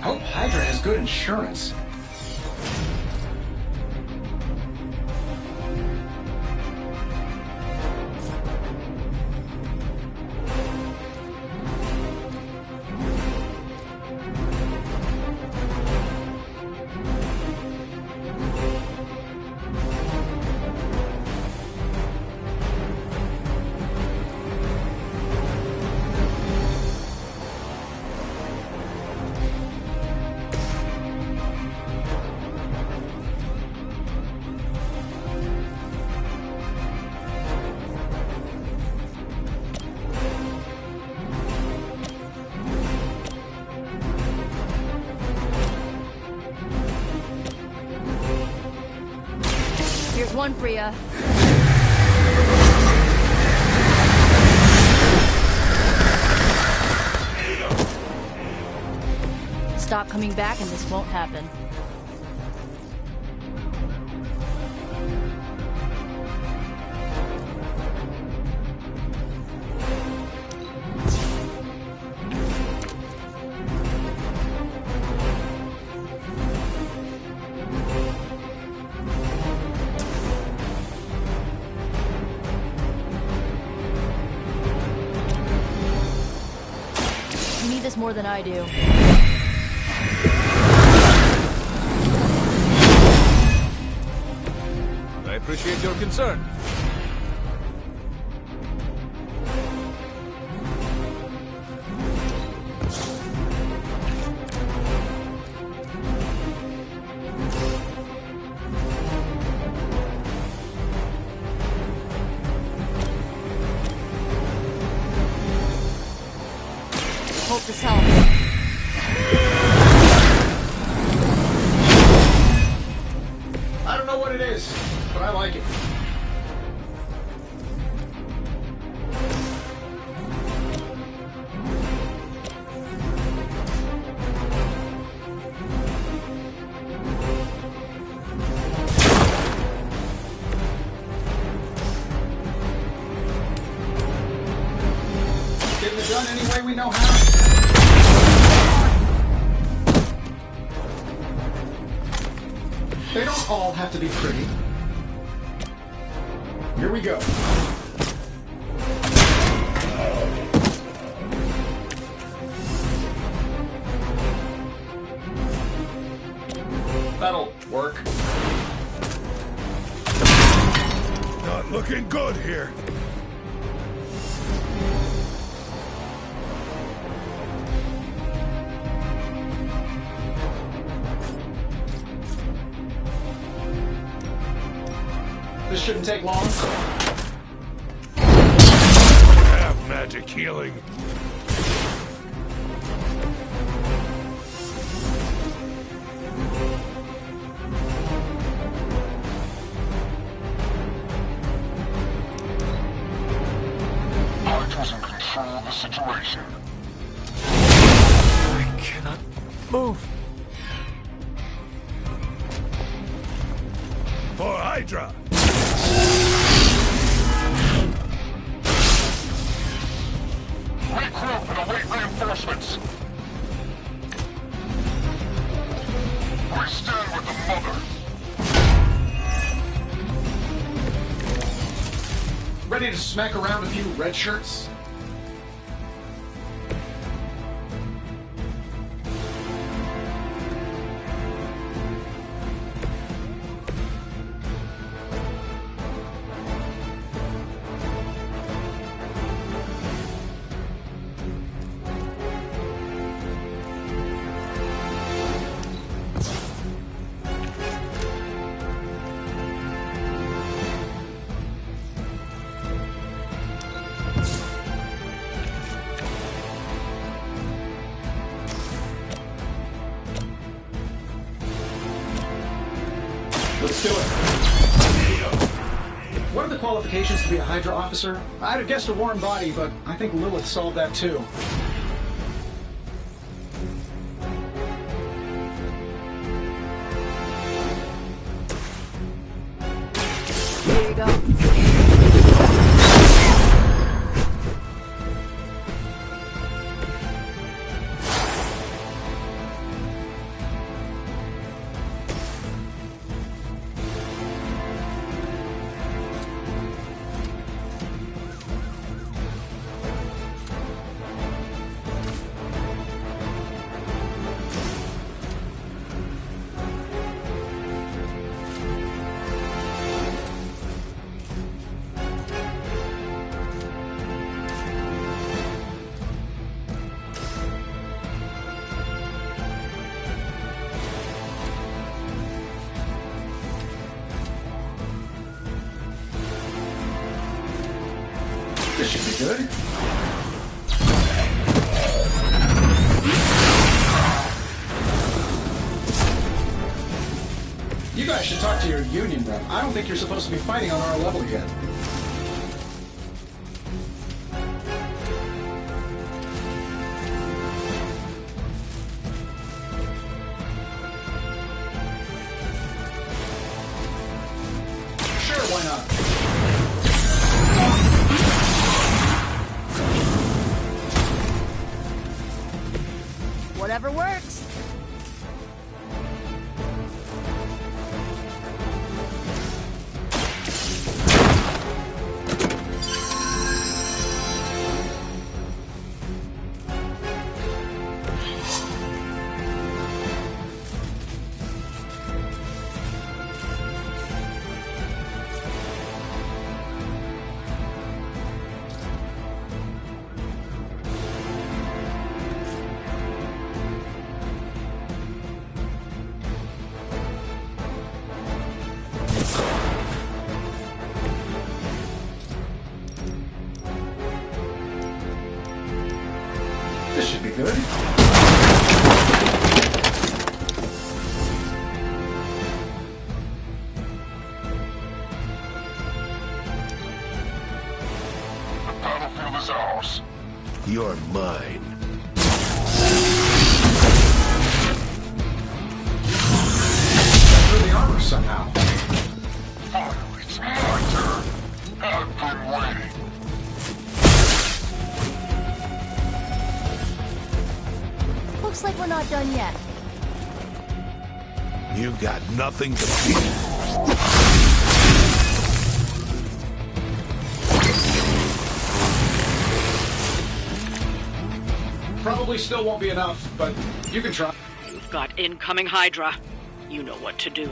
I hope Hydra has good insurance. Here's one for ya. Stop coming back and this won't happen. You need this more than I do. I appreciate your concern. Hope this helps. I don't know what it is, but I like it. Getting it done any way we know how. They don't all have to be pretty. Here we go. That'll work. Not looking good here. This shouldn't take long. Have magic healing. Hydra's in control of the situation. I cannot move. For Hydra! Regroup and await reinforcements. We stand with the mother. Ready to smack around a few red shirts? Let's do it. What are the qualifications to be a Hydra officer? I'd have guessed a warm body, but I think Lilith solved that too. Here you go. This should be good. You guys should talk to your union rep. I don't think you're supposed to be fighting on our level yet. Sure, why not? Whatever works. This should be good. The battlefield is ours. You're mine. Got through the armor somehow. Finally, it's my turn. I've been waiting. Looks like we're not done yet. You got nothing to fear. Probably still won't be enough, but you can try. You've got incoming Hydra. You know what to do.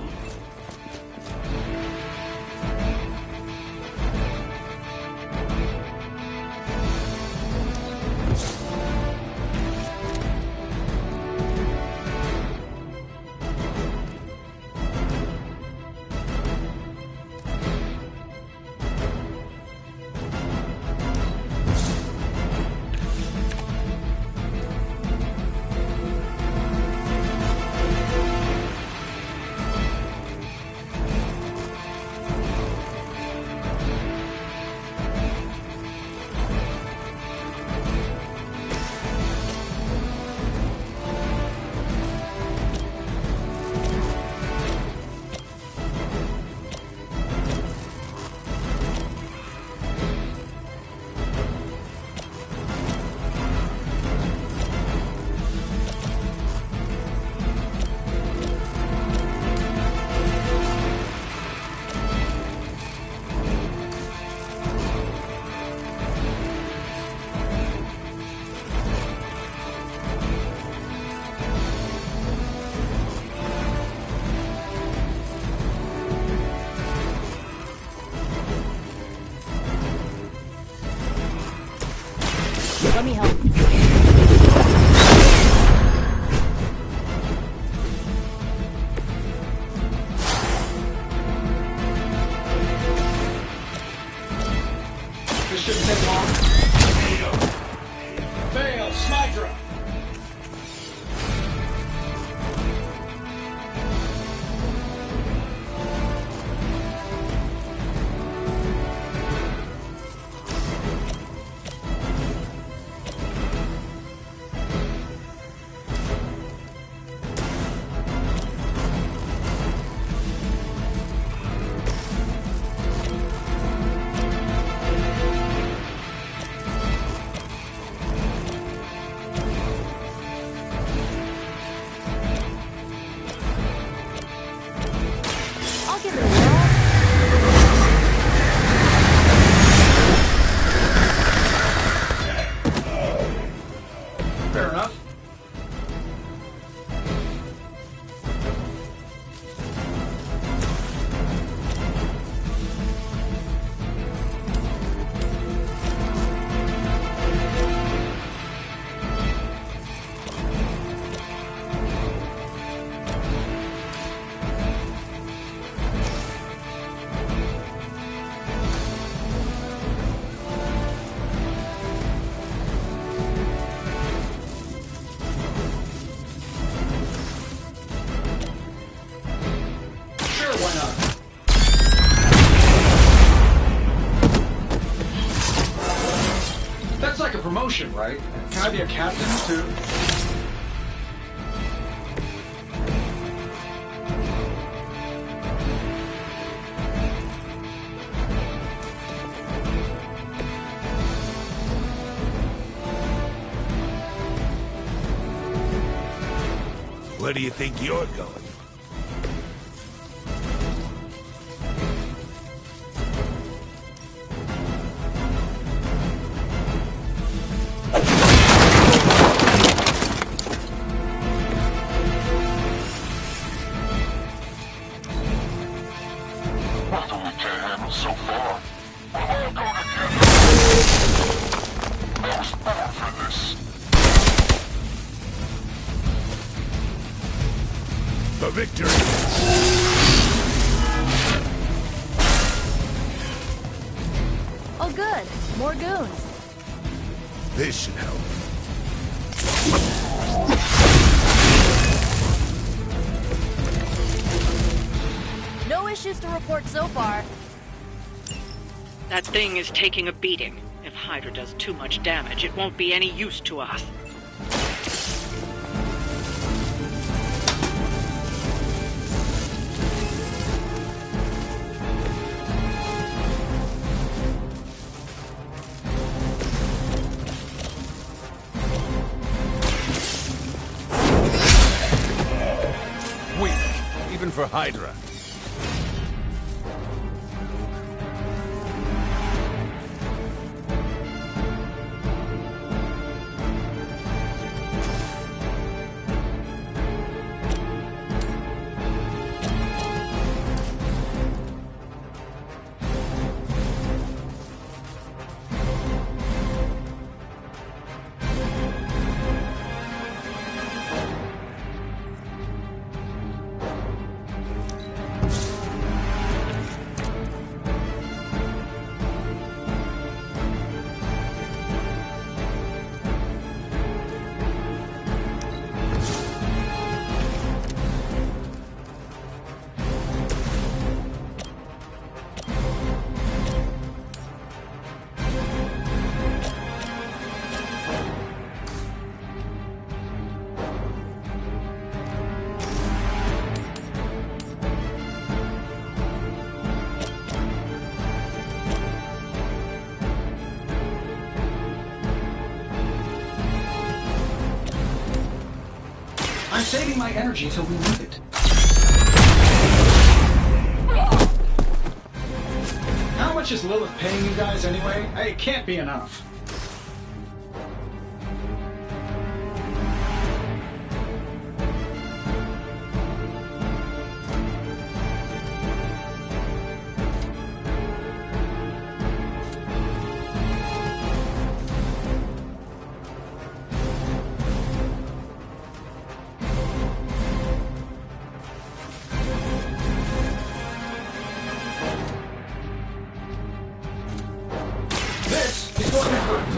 Let me help. This shouldn't take long. Fail, Smydra! why not? That's like a promotion, right? Can I be a captain, too? Where do you think you're going? Nothing we can't handle so far. We're all going together. I was born for this. For victory! Oh good, more goons. This should help. No issues to report so far. That thing is taking a beating. If Hydra does too much damage, it won't be any use to us. Weak, even for Hydra. I'm saving my energy till we need it. How much is Lilith paying you guys anyway? It can't be enough. This is what hurt.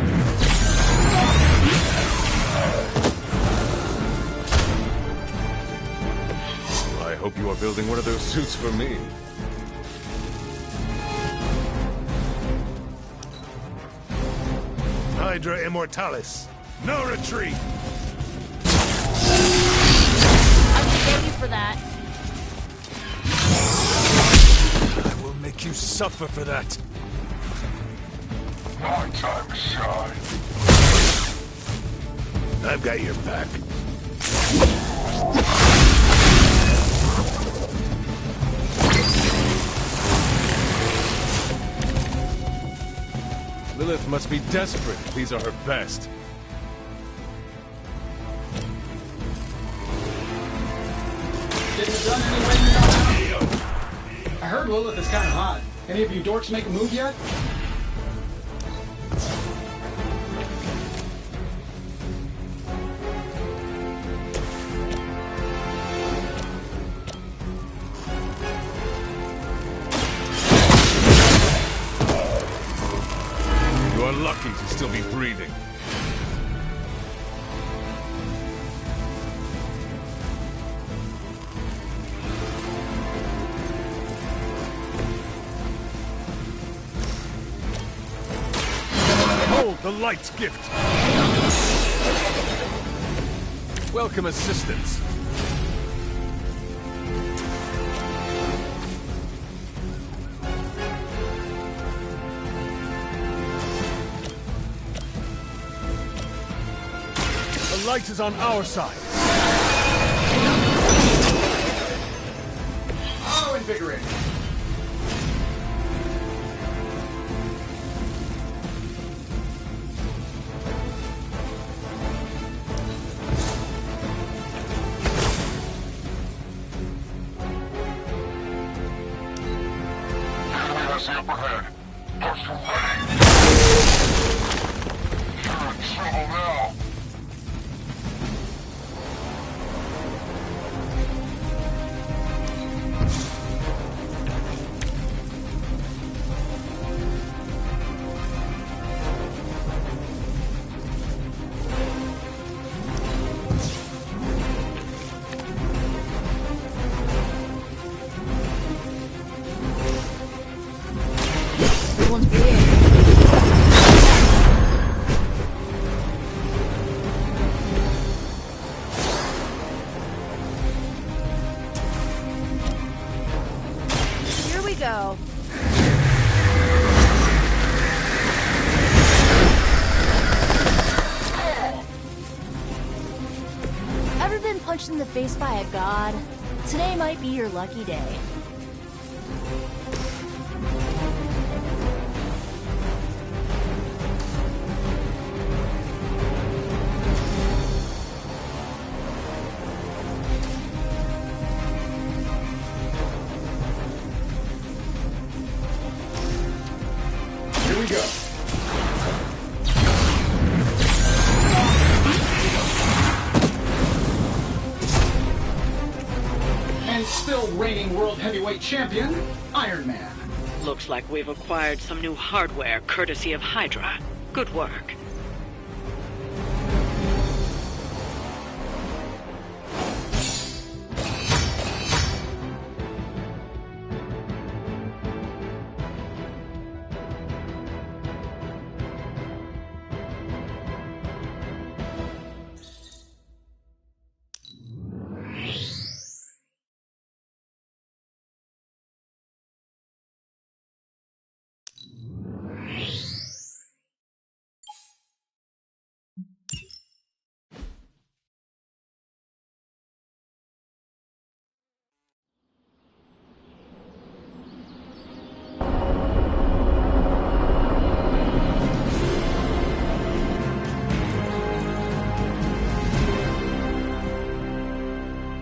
I hope you are building one of those suits for me. Hydra Immortalis. No retreat! I can get you for that. I will make you suffer for that. My time to shine. I've got your back. Lilith must be desperate if these are her best. Getting it done any way you know how? I heard Lilith is kind of hot. Any of you dorks make a move yet? You are lucky to still be breathing. The Light's gift! Welcome assistance. The light is on our side. Oh, invigorating. The upper hand. Ducks are ready. You're in trouble now. Here we go. Ever been punched in the face by a god? Today might be your lucky day. Here we go. And still reigning world heavyweight champion, Iron Man. Looks like we've acquired some new hardware courtesy of Hydra. Good work.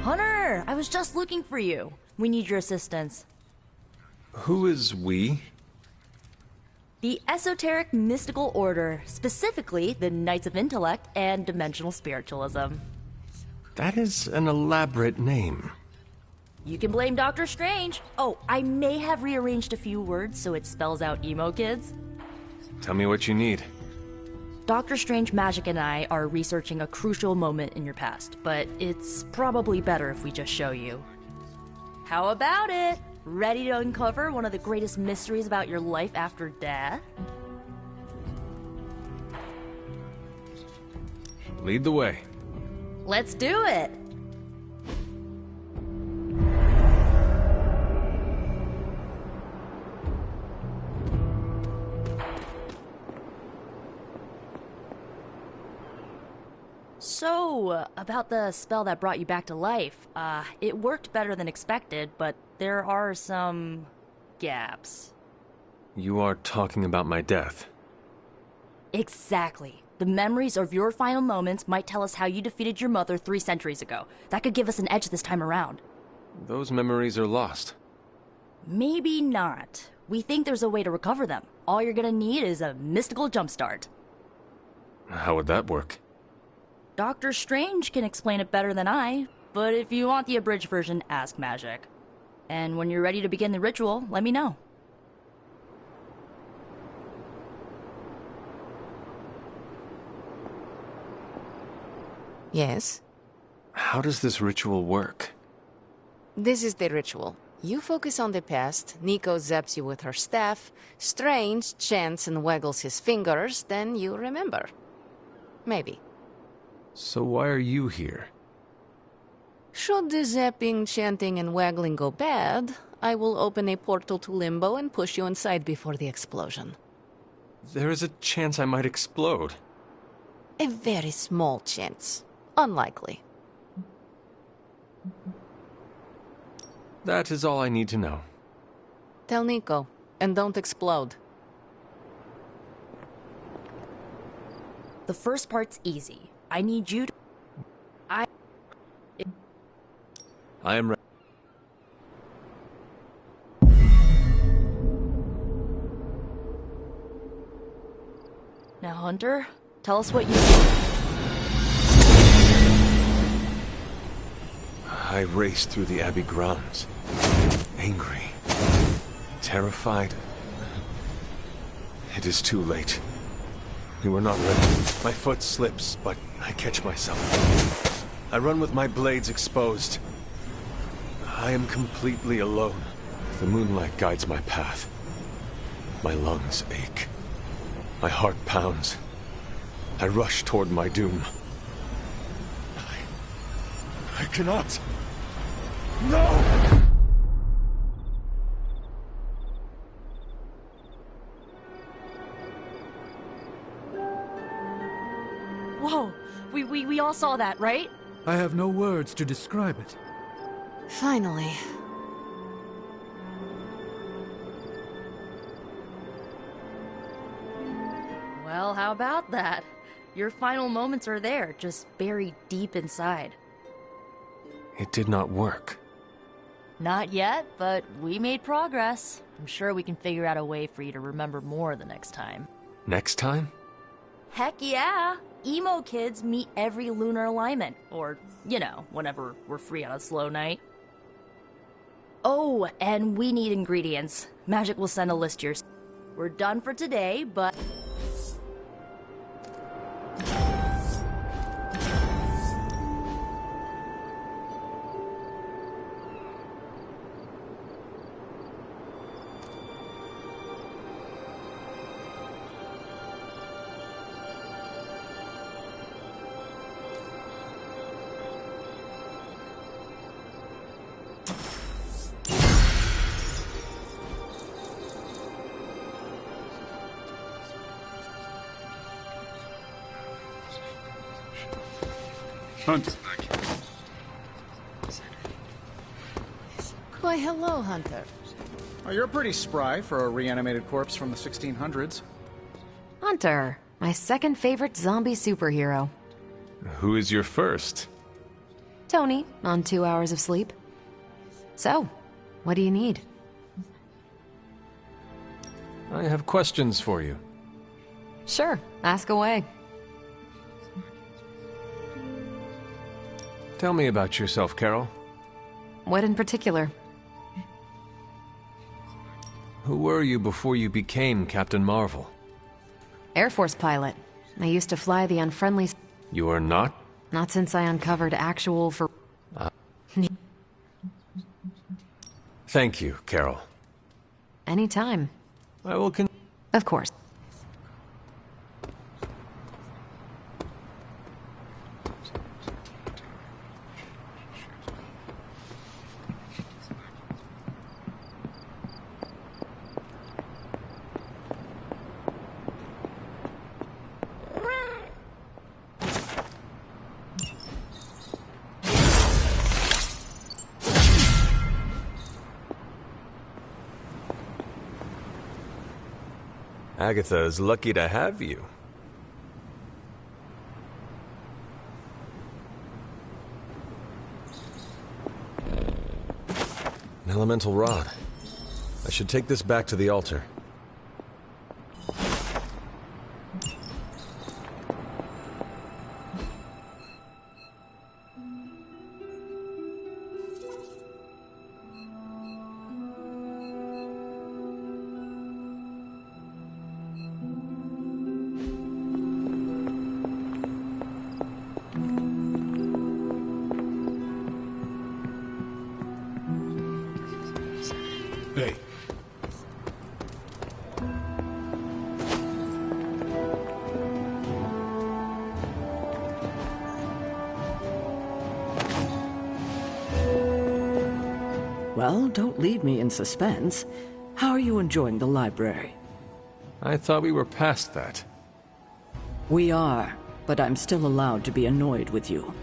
Hunter, I was just looking for you. We need your assistance. Who is we? The Esoteric Mystical Order, specifically the Knights of Intellect and Dimensional Spiritualism. That is an elaborate name. You can blame Doctor Strange. Oh, I may have rearranged a few words so it spells out emo kids. Tell me what you need. Doctor Strange Magic and I are researching a crucial moment in your past, but it's probably better if we just show you. How about it? Ready to uncover one of the greatest mysteries about your life after death? Lead the way. Let's do it! So, about the spell that brought you back to life, it worked better than expected, but there are some gaps. You are talking about my death. Exactly. The memories of your final moments might tell us how you defeated your mother 3 centuries ago. That could give us an edge this time around. Those memories are lost. Maybe not. We think there's a way to recover them. All you're gonna need is a mystical jumpstart. How would that work? Doctor Strange can explain it better than I, but if you want the abridged version, ask Magic. And when you're ready to begin the ritual, let me know. Yes? How does this ritual work? This is the ritual. You focus on the past, Nico zaps you with her staff, Strange chants and waggles his fingers, then you remember. Maybe. So why are you here? Should the zapping, chanting, and waggling go bad, I will open a portal to Limbo and push you inside before the explosion. There is a chance I might explode. A very small chance. Unlikely. That is all I need to know. Tell Nico, and don't explode. The first part's easy. I need you to... I am ready. Now, Hunter, tell us what you... I raced through the Abbey grounds. Angry. Terrified. It is too late. We were not ready. My foot slips, but I catch myself. I run with my blades exposed. I am completely alone. The moonlight guides my path. My lungs ache. My heart pounds. I rush toward my doom. I cannot. No! Whoa! We all saw that, right? I have no words to describe it. Finally. Well, how about that? Your final moments are there, just buried deep inside. It did not work. Not yet, but we made progress. I'm sure we can figure out a way for you to remember more the next time. Next time? Heck yeah! Emo kids meet every lunar alignment. Or, you know, whenever we're free on a slow night. Oh, and we need ingredients. Magic will send a list yours. We're done for today, but... Hunter. Why, hello, Hunter. Oh, you're pretty spry for a reanimated corpse from the 1600s. Hunter, my second favorite zombie superhero. Who is your first? Tony, on 2 hours of sleep. So, what do you need? I have questions for you. Sure, ask away. Tell me about yourself, Carol. What in particular? Who were you before you became Captain Marvel? Air Force pilot. I used to fly the unfriendly... You are not? Not since I uncovered actual for... Thank you, Carol. Anytime. I will Of course. Agatha is lucky to have you. An elemental rod. I should take this back to the altar. Hey. Well, don't leave me in suspense. How are you enjoying the library? I thought we were past that. We are, but I'm still allowed to be annoyed with you.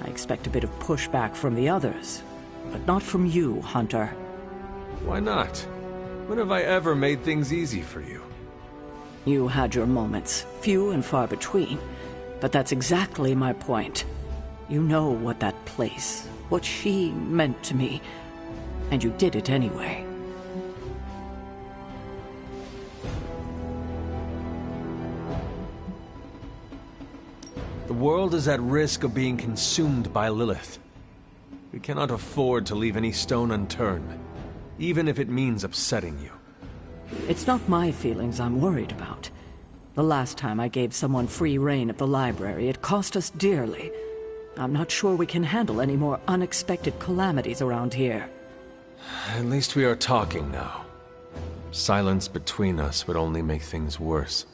I expect a bit of pushback from the others, but not from you, Hunter. Why not? When have I ever made things easy for you? You had your moments, few and far between, but that's exactly my point. You know what that place, what she meant to me, and you did it anyway. The world is at risk of being consumed by Lilith. We cannot afford to leave any stone unturned, even if it means upsetting you. It's not my feelings I'm worried about. The last time I gave someone free rein at the library, it cost us dearly. I'm not sure we can handle any more unexpected calamities around here. At least we are talking now. Silence between us would only make things worse.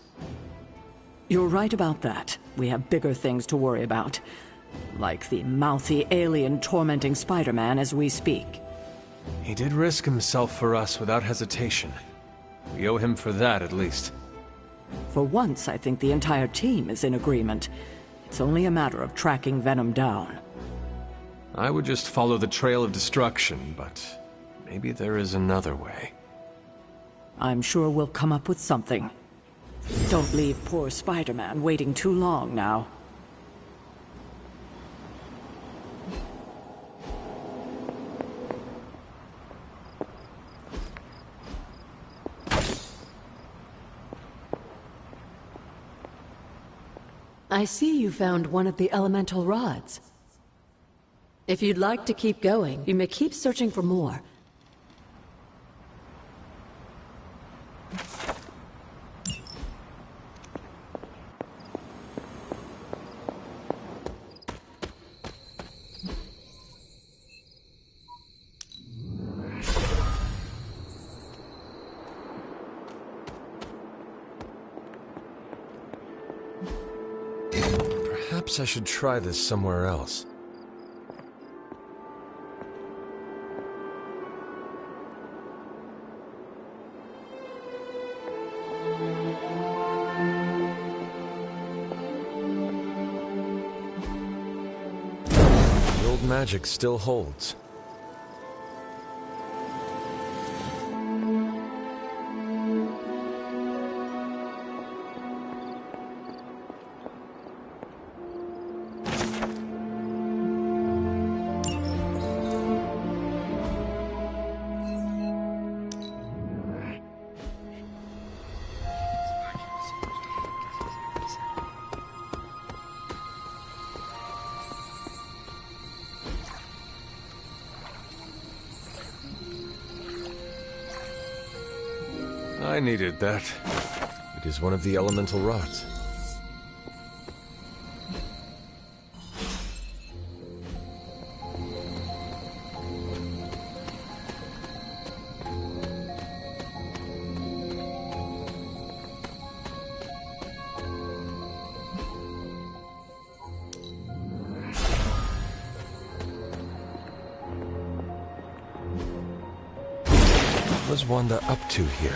You're right about that. We have bigger things to worry about. Like the mouthy alien tormenting Spider-Man as we speak. He did risk himself for us without hesitation. We owe him for that, at least. For once, I think the entire team is in agreement. It's only a matter of tracking Venom down. I would just follow the trail of destruction, but maybe there is another way. I'm sure we'll come up with something. Don't leave poor Spider-Man waiting too long now. I see you found one of the elemental rods. If you'd like to keep going, you may keep searching for more. Perhaps I should try this somewhere else. The old magic still holds. I needed that. It is one of the elemental rods. What was Wanda up to here?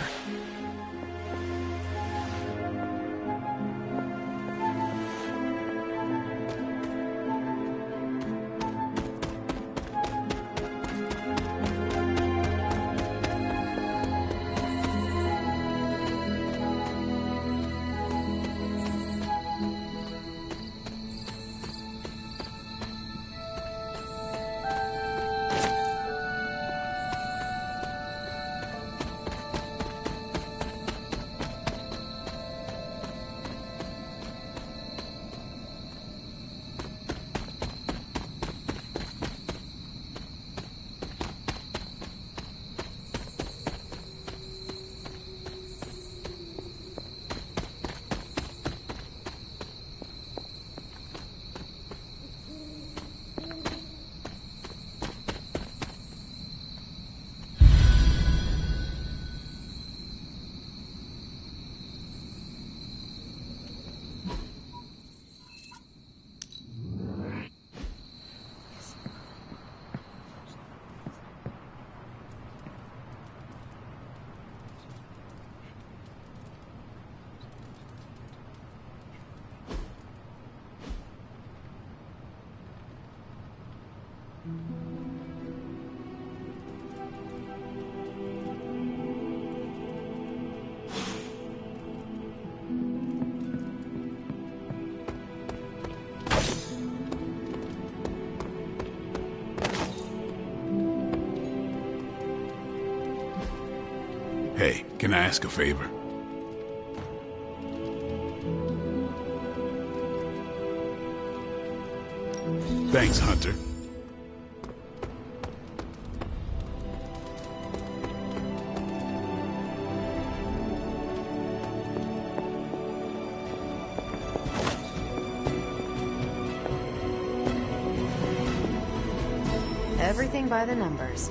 Hey, can I ask a favor? Thanks, Hunter. Everything by the numbers.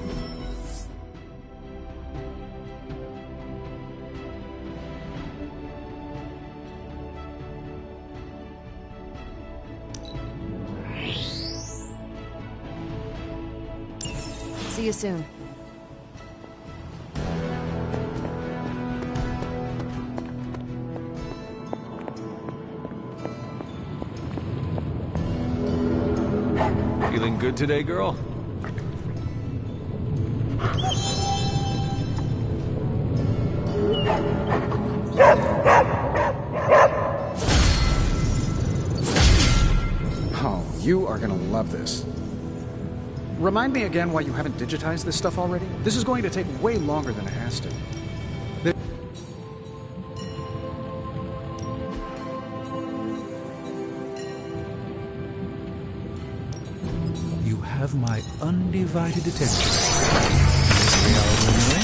See you soon. Feeling good today, girl? Oh, you are gonna love this. Remind me again why you haven't digitized this stuff already? This is going to take way longer than it has to. You have my undivided attention. Anyway.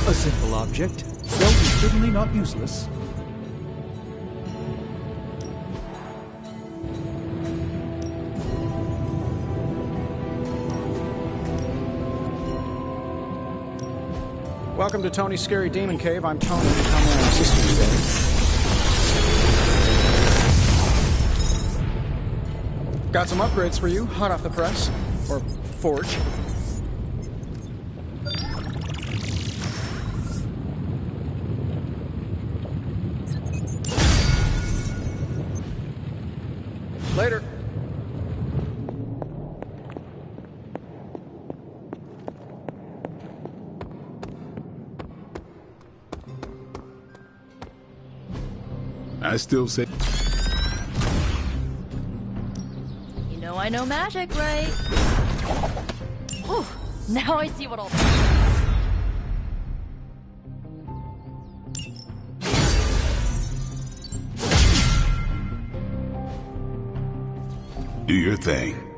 A simple object, though certainly not useless. Welcome to Tony's Scary Demon Cave. I'm Tony. How may I assist you today? Got some upgrades for you, hot off the press. Or forge. Later. I still say... You know I know magic, right? Whew, now I see what I'll Do your thing.